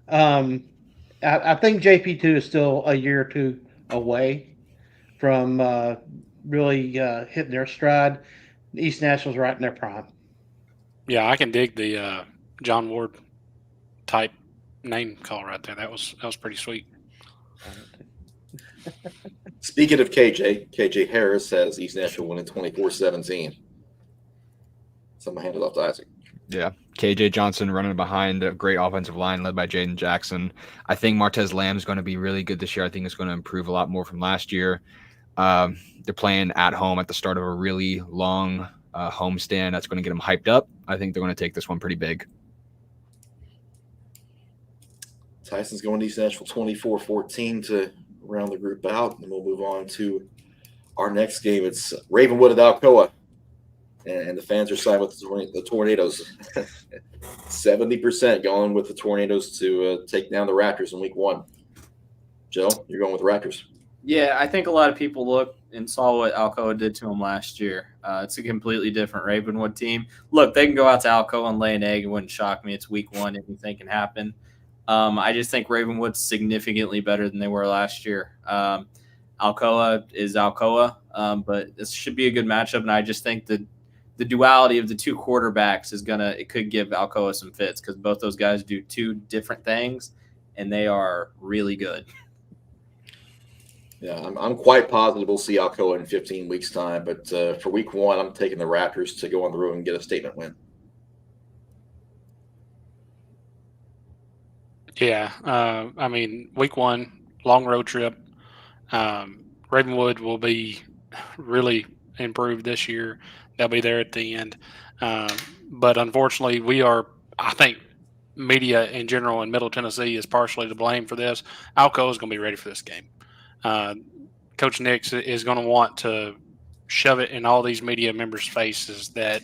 I think JP2 is still a year or 2 away from really hitting their stride. East Nashville's right in their prime. Yeah, I can dig the John Ward type name call right there. That was pretty sweet. Speaking of KJ Harris has East Nashville winning 24-17. So I'm going to hand it off to Isaac. Yeah. KJ Johnson running behind a great offensive line led by Jaden Jackson. I think Martez Lamb is going to be really good this year. I think it's going to improve a lot more from last year. They're playing at home at the start of a really long homestand. That's going to get them hyped up. I think they're going to take this one pretty big. Tyson's going to East Nashville 24-14 to round the group out. And we'll move on to our next game. It's Ravenwood at Alcoa. And the fans are siding with the Tornadoes. 70% going with the Tornadoes to take down the Raptors in week 1. Joe, you're going with the Raptors. Yeah, I think a lot of people looked and saw what Alcoa did to them last year. It's a completely different Ravenwood team. Look, they can go out to Alcoa and lay an egg. It wouldn't shock me. It's week 1. Anything can happen. I just think Ravenwood's significantly better than they were last year. Alcoa is Alcoa, but this should be a good matchup. And I just think that the duality of the two quarterbacks it could give Alcoa some fits because both those guys do two different things, and they are really good. Yeah, I'm quite positive we'll see Alcoa in 15 weeks' time. But for week 1, I'm taking the Raptors to go on the road and get a statement win. Yeah, I mean, week 1, long road trip. Ravenwood will be really improved this year. They'll be there at the end. But unfortunately, I think media in general in Middle Tennessee is partially to blame for this. Alcoa is going to be ready for this game. Coach Nix is going to want to shove it in all these media members' faces that,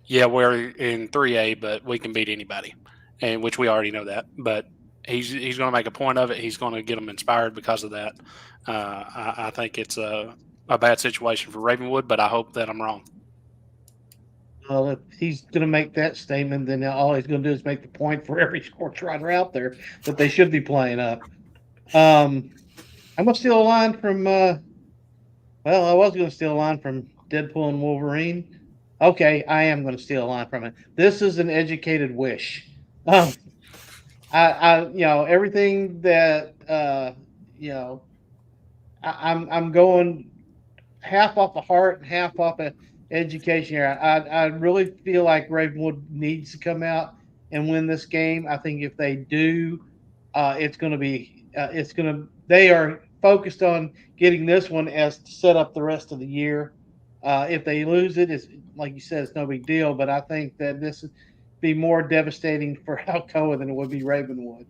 yeah, we're in 3A, but we can beat anybody, and which we already know that. But he's going to make a point of it. He's going to get them inspired because of that. I think it's a bad situation for Ravenwood, but I hope that I'm wrong. Well, if he's going to make that statement, then all he's going to do is make the point for every sports writer out there that they should be playing up. I'm going to steal a line from, I was going to steal a line from Deadpool and Wolverine. Okay, I am going to steal a line from it. This is an educated wish. Everything that, I'm going half off the heart and half off of education here. I really feel like Ravenwood needs to come out and win this game. I think if they do, they are focused on getting this one as to set up the rest of the year. If they lose it, it's like you said, it's no big deal. But I think that this would be more devastating for Alcoa than it would be Ravenwood.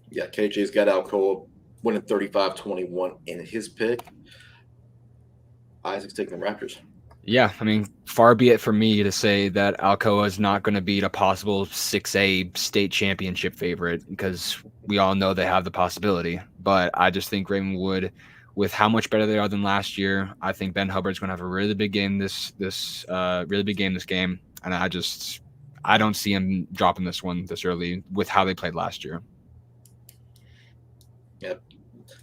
Yeah, KJ's got Alcoa winning 35-21 in his pick. Isaac's taking the Raptors. Yeah, I mean, far be it from me to say that Alcoa is not going to beat a possible 6A state championship favorite because we all know they have the possibility. But I just think Ravenwood, with how much better they are than last year, I think Ben Hubbard's going to have a really big game this game, and I don't see him dropping this one this early with how they played last year. Yep.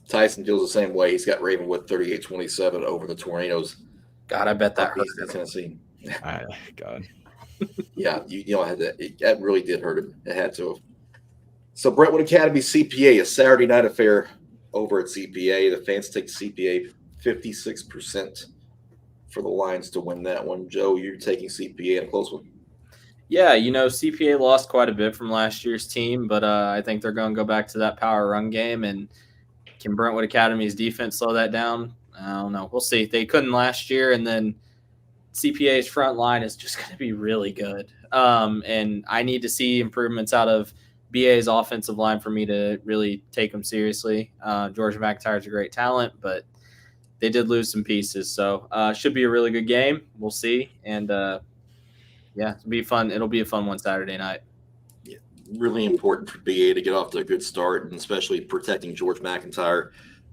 Tyson feels the same way. He's got Ravenwood 38-27 over the Tornadoes. God, I bet that hurt Tennessee. God. Yeah, that really did hurt him. It had to have. So Brentwood Academy CPA, a Saturday night affair over at CPA. The fans take CPA 56% for the Lions to win that one. Joe, you're taking CPA in a close one. Yeah, CPA lost quite a bit from last year's team, but I think they're going to go back to that power run game. And can Brentwood Academy's defense slow that down? I don't know. We'll see. They couldn't last year, and then CPA's front line is just going to be really good. And I need to see improvements out of BA's offensive line for me to really take them seriously. Georgia McIntyre's a great talent, but they did lose some pieces. So should be a really good game. We'll see. And, it'll be fun. It'll be a fun one Saturday night. Yeah, really important for BA to get off to a good start, and especially protecting George McIntyre.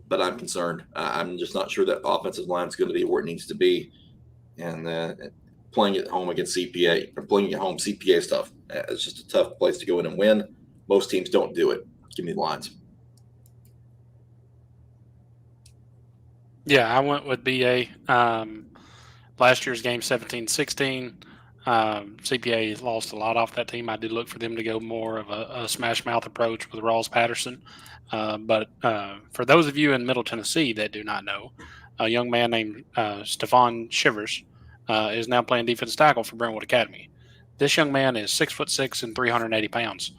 But I'm concerned. I'm just not sure that offensive line is going to be where it needs to be. And playing at home against CPA, or playing at home CPA stuff, it's just a tough place to go in and win. Most teams don't do it. Give me the Lions. Yeah, I went with BA. last year's game 17-16. CPA lost a lot off that team. I did look for them to go more of a smash mouth approach with Rawls Patterson. But for those of you in Middle Tennessee that do not know, a young man named Stephon Shivers is now playing defensive tackle for Brentwood Academy. This young man is 6'6" and 380 pounds.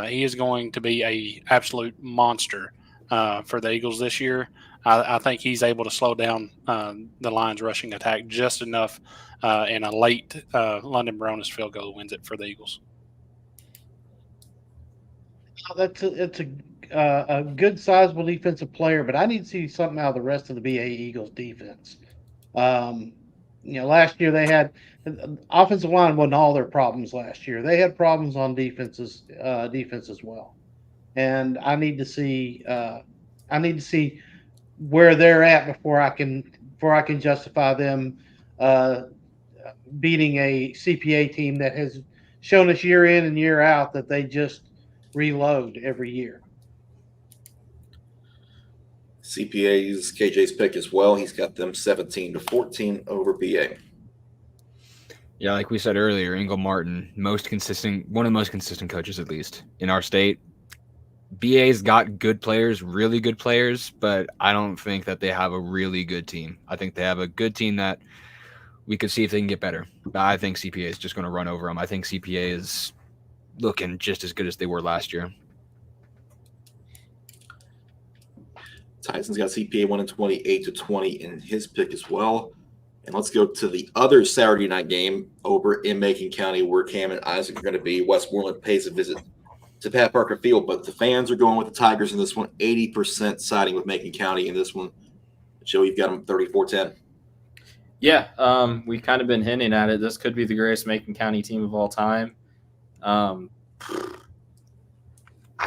He is going to be a absolute monster for the Eagles this year. I think he's able to slow down the Lions' rushing attack just enough, and a late London Baronis field goal wins it for the Eagles. It's a good sizable defensive player, but I need to see something out of the rest of the BA Eagles defense. Last year they had offensive line wasn't all their problems last year. They had problems on defense as well, and I need to see where they're at before I can justify them beating a CPA team that has shown us year in and year out that they just reload every year. CPA's KJ's pick as well. He's got them 17-14 over BA. Yeah, like we said earlier, Ingle Martin, one of the most consistent coaches, at least in our state. BA's got good players, really good players, but I don't think that they have a really good team. I think they have a good team that we could see if they can get better. But I think CPA is just going to run over them. I think CPA is looking just as good as they were last year. Tyson's got CPA 28-20 in his pick as well. And let's go to the other Saturday night game over in Macon County where Cam and Isaac are going to be. Westmoreland pays a visit to Pat Parker Field, but the fans are going with the Tigers in this one, 80% siding with Macon County in this one. Joe, you've got them 34-10. Yeah, we've kind of been hinting at it. This could be the greatest Macon County team of all time. I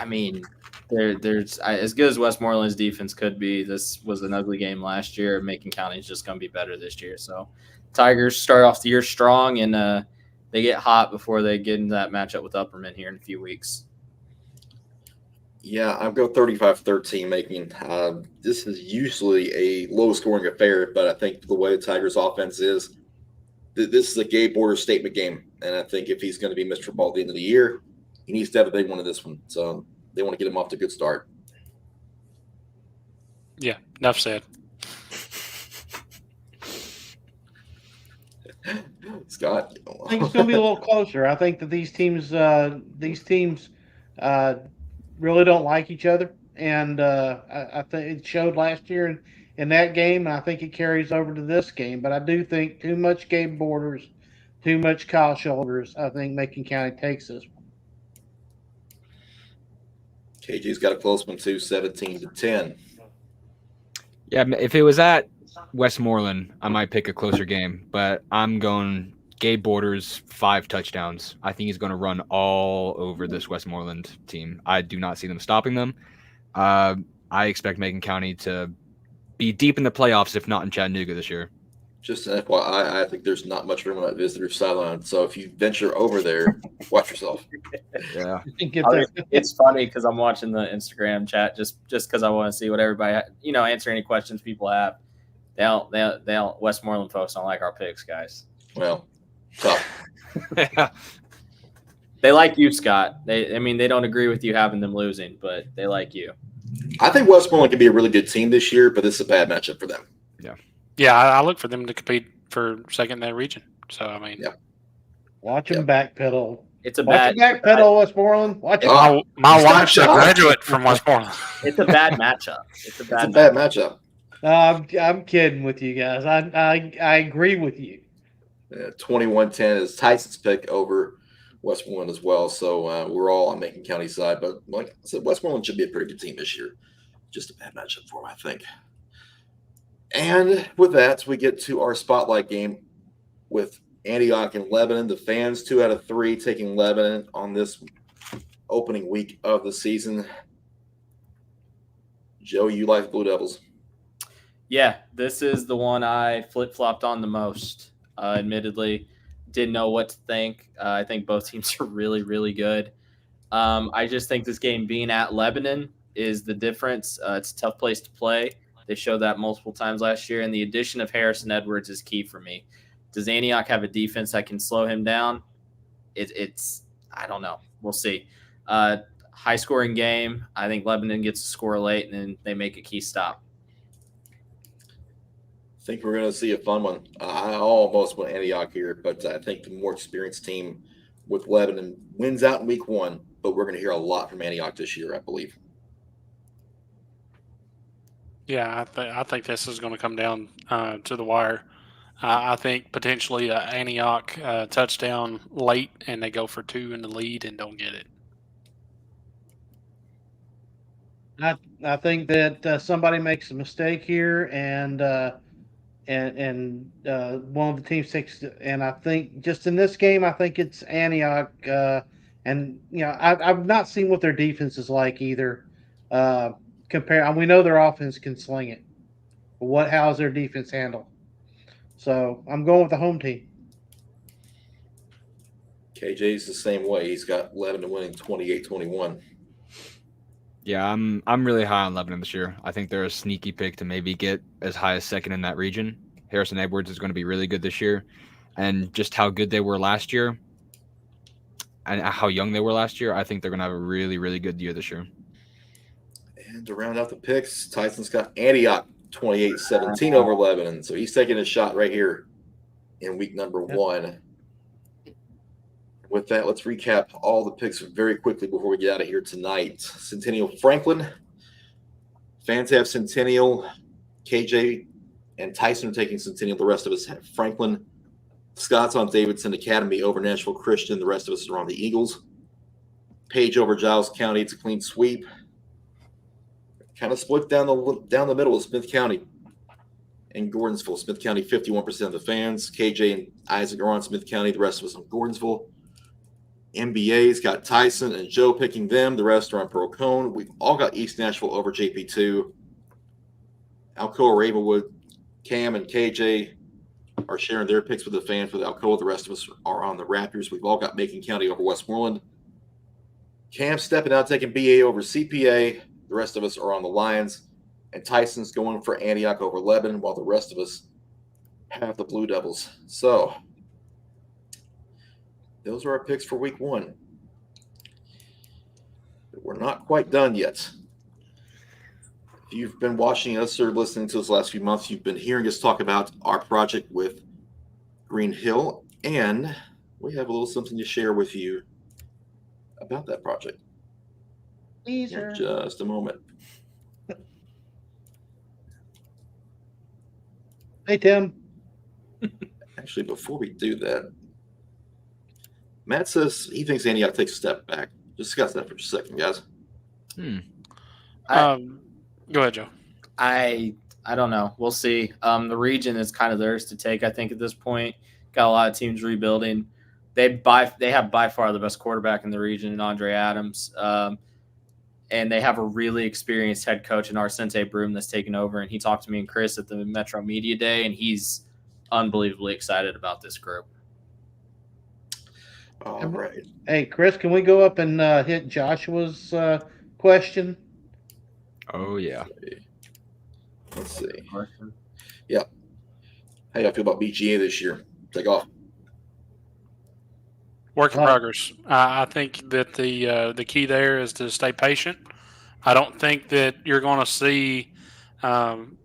mean, there's as good as Westmoreland's defense could be. This was an ugly game last year. Macon County is just going to be better this year. So Tigers start off the year strong, and they get hot before they get into that matchup with Upperman here in a few weeks. Yeah, I'll go 35-13 Macon. This is usually a low-scoring affair, but I think the way the Tigers' offense is, this is a Gabe Borders statement game, and I think if he's going to be Mr. Ball at the end of the year, he needs to have a big one in this one. So they want to get him off to a good start. Yeah, enough said. Scott, I think it's going to be a little closer. I think that these teams really don't like each other, and I think it showed last year in that game, and I think it carries over to this game. But I do think too much Gabe Borders, too much Kyle Shoulders. I think Macon County takes this one. KG's got a close one too, 17-10. Yeah, if it was at Westmoreland, I might pick a closer game, but I'm going Gabe Borders 5 touchdowns. I think he's going to run all over this Westmoreland team. I do not see them stopping them. I expect Macon County to be deep in the playoffs, if not in Chattanooga this year. Just an FYI, I think there's not much room on that visitor sideline. So if you venture over there, watch yourself. Yeah, it's funny because I'm watching the Instagram chat just because I want to see what everybody, answer any questions people have. They don't. Westmoreland folks don't like our picks, guys. Well, tough. Yeah. They like you, Scott. They don't agree with you having them losing, but they like you. I think Westmoreland could be a really good team this year, but this is a bad matchup for them. Yeah, I look for them to compete for second in that region. So, I mean, Watch them backpedal. It's a Watch bad backpedal, Westmoreland. Watch it. my wife's a graduate from Westmoreland. It's a bad matchup. It's a bad matchup. I'm kidding with you guys. I agree with you. 21-10 is Tyson's pick over Westmoreland as well. So we're all on Macon County side. But like I said, Westmoreland should be a pretty good team this year. Just a bad matchup for them, I think. And with that, we get to our spotlight game with Antioch and Lebanon. The fans, 2 out of 3, taking Lebanon on this opening week of the season. Joe, you like the Blue Devils? Yeah, this is the one I flip-flopped on the most. Admittedly, didn't know what to think. I think both teams are really, really good. I just think this game being at Lebanon is the difference. It's a tough place to play. They showed that multiple times last year, and the addition of Harrison Edwards is key for me. Does Antioch have a defense that can slow him down? It's I don't know. We'll see. High scoring game. I think Lebanon gets a score late, and then they make a key stop. I think we're going to see a fun one. I almost went Antioch here, but I think the more experienced team with Lebanon wins out in week 1. But we're going to hear a lot from Antioch this year, I believe. Yeah, I think this is going to come down to the wire. I think potentially Antioch touchdown late, and they go for 2 in the lead and don't get it. I think that somebody makes a mistake here, and one of the teams takes. And I think just in this game, I think it's Antioch. And I've not seen what their defense is like either. And we know their offense can sling it, but how's their defense handle? So I'm going with the home team. KJ's the same way. He's got Lebanon winning 28-21. Yeah, I'm really high on Lebanon this year. I think they're a sneaky pick to maybe get as high as second in that region. Harrison Edwards is going to be really good this year, and just how good they were last year and how young they were last year, I think they're going to have a really, really good year this year. And to round out the picks, Tyson's got Antioch 28-17 over Lebanon. So he's taking a shot right here in week number 1. With that, let's recap all the picks very quickly before we get out of here tonight. Centennial Franklin. Fans have Centennial. KJ and Tyson are taking Centennial. The rest of us have Franklin. Scott's on Davidson Academy over Nashville Christian. The rest of us are on the Eagles. Page over Giles County. It's a clean sweep. Kind of split down the middle of Smith County and Gordonsville. Smith County, 51% of the fans. KJ and Isaac are on Smith County. The rest of us on Gordonsville. NBA's got Tyson and Joe picking them. The rest are on Procone. We've all got East Nashville over JP2. Alcoa, Ravenwood, Cam, and KJ are sharing their picks with the fan for the Alcoa. The rest of us are on the Raptors. We've all got Macon County over Westmoreland. Cam stepping out, taking BA over CPA. The rest of us are on the Lions. And Tyson's going for Antioch over Lebanon, while the rest of us have the Blue Devils. So those are our picks for week 1. But we're not quite done yet. If you've been watching us or listening to us the last few months, you've been hearing us talk about our project with Green Hill, and we have a little something to share with you about that project. In just a moment. Hey, Tim. Actually, before we do that, Matt says he thinks Antioch takes a step back. Discuss that for just a second, guys. Go ahead, Joe. I don't know. We'll see. The region is kind of theirs to take, I think, at this point. Got a lot of teams rebuilding. They have by far the best quarterback in the region in Andre Adams. And they have a really experienced head coach in Arcente Broom that's taken over. And he talked to me and Chris at the Metro Media Day, and he's unbelievably excited about this group. All right. Hey, Chris, can we go up and hit Joshua's question? Oh, yeah. Let's see. Yeah. How y'all feel about BGA this year? Take off. Work in progress. I think that the key there is to stay patient. I don't think that you're going to see them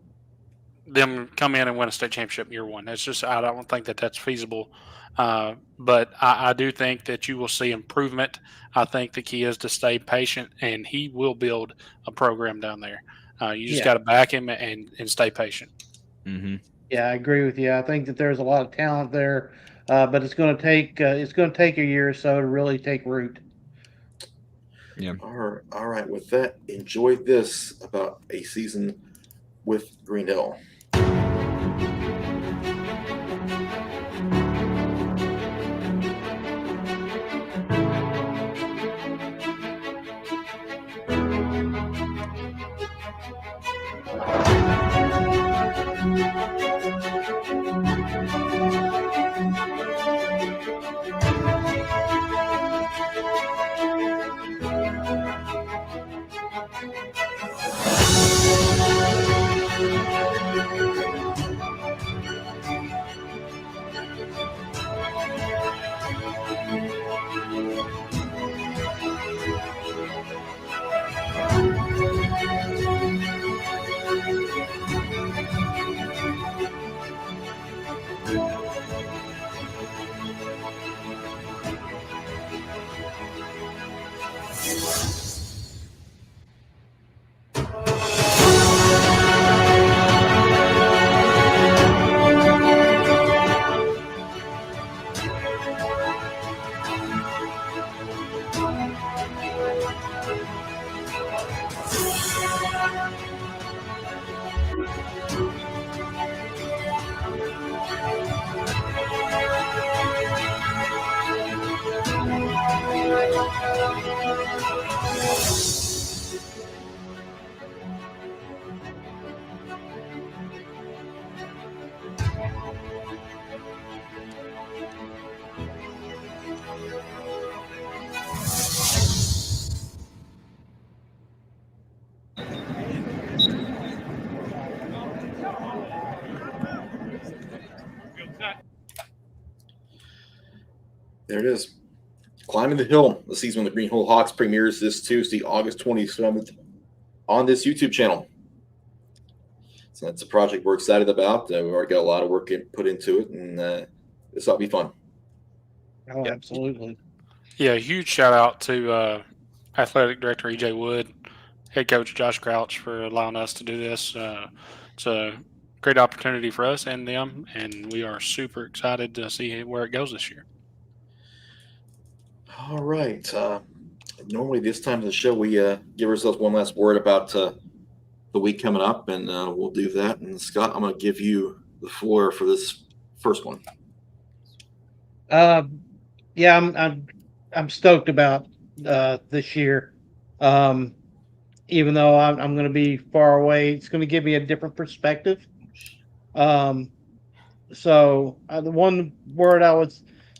come in and win a state championship year 1. That's just I don't think that that's feasible. But I do think that you will see improvement. I think the key is to stay patient, and he will build a program down there. You just got to back him and stay patient. Mm-hmm. Yeah, I agree with you. I think that there's a lot of talent there, but it's going to take a year or so to really take root. Yeah. All right. With that, enjoy this about a season with Green Hill. There it is. Climbing the Hill, the season of the Green Hill Hawks premieres this Tuesday, August 27th on this YouTube channel. So that's a project we're excited about. We've already got a lot of work put into it, and this ought to be fun. Oh, absolutely. Yeah, huge shout out to Athletic Director EJ Wood, Head Coach Josh Crouch for allowing us to do this. It's a great opportunity for us and them, and we are super excited to see where it goes this year. All right. Normally, this time of the show, we give ourselves one last word about the week coming up, and we'll do that. And Scott, I'm going to give you the floor for this first one. Yeah, I'm stoked about this year. Even though I'm going to be far away, it's going to give me a different perspective. So the one word I would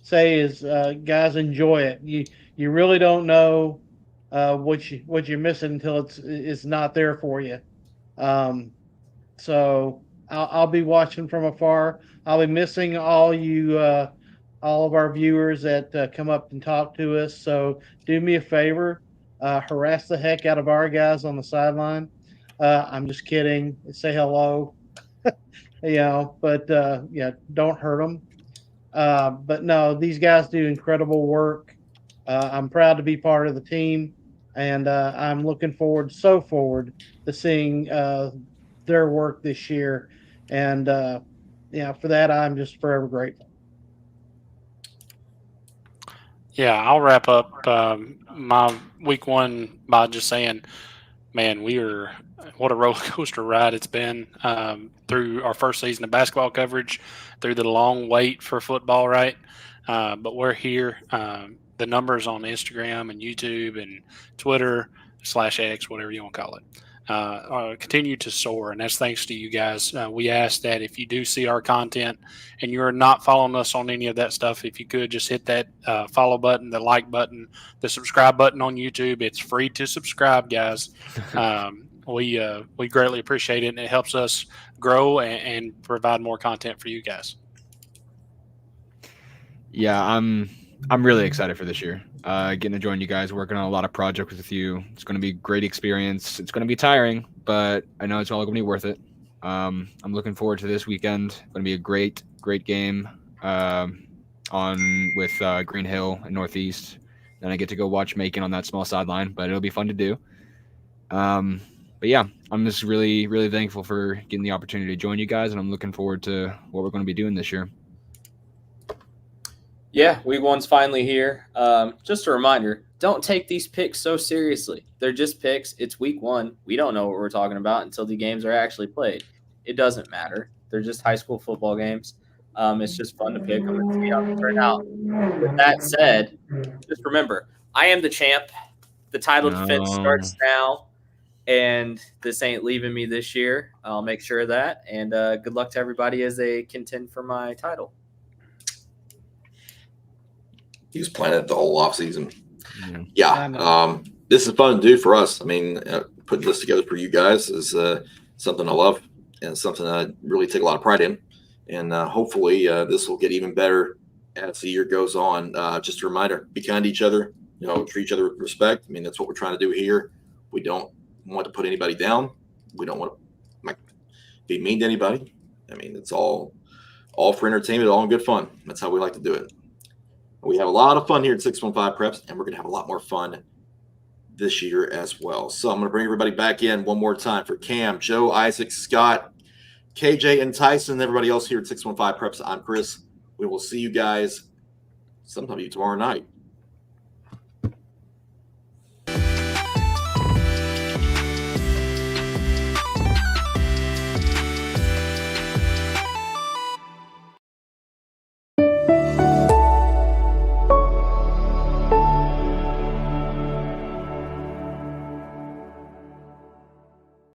say is, guys, enjoy it. You really don't know what you're missing until it's not there for you. So I'll be watching from afar. I'll be missing all of our viewers that come up and talk to us. So do me a favor, harass the heck out of our guys on the sideline. I'm just kidding. Say hello, but don't hurt them. But no, these guys do incredible work. I'm proud to be part of the team, and I'm looking forward to seeing their work this year. And for that, I'm just forever grateful. Yeah, I'll wrap up my week one by just saying, man, what a roller coaster ride it's been through our first season of basketball coverage, through the long wait for football, right? But we're here. The numbers on Instagram and YouTube and Twitter /X, whatever you want to call it, continue to soar, and that's thanks to you guys. We ask that if you do see our content and you're not following us on any of that stuff, if you could just hit that follow button, the like button, the subscribe button on YouTube. It's free to subscribe, guys. We greatly appreciate it, and it helps us grow and provide more content for you guys. Yeah, I'm really excited for this year. Getting to join you guys, working on a lot of projects with you. It's going to be a great experience. It's going to be tiring, but I know it's all going to be worth it. I'm looking forward to this weekend. It's going to be a great game with Green Hill and Northeast. Then I get to go watch Macon on that small sideline, but it'll be fun to do. But yeah, I'm just really, really thankful for getting the opportunity to join you guys, and I'm looking forward to what we're going to be doing this year. Yeah, week one's finally here. Just a reminder, don't take these picks so seriously. They're just picks. It's week one. We don't know what we're talking about until the games are actually played. It doesn't matter. They're just high school football games. It's just fun to pick them and see how they turn out. With that said, just remember, I am the champ. The title defense starts now, and this ain't leaving me this year. I'll make sure of that. And good luck to everybody as they contend for my title. He was planning it the whole offseason. Yeah. This is fun to do for us. I mean, putting this together for you guys is something I love and something I really take a lot of pride in. And hopefully this will get even better as the year goes on. Just a reminder, be kind to each other, treat each other with respect. I mean, that's what we're trying to do here. We don't want to put anybody down. We don't want to be mean to anybody. I mean, it's all for entertainment, all in good fun. That's how we like to do it. We have a lot of fun here at 615 Preps, and we're going to have a lot more fun this year as well. So I'm going to bring everybody back in one more time for Cam, Joe, Isaac, Scott, KJ, and Tyson, everybody else here at 615 Preps. I'm Chris. We will see you guys sometime tomorrow night.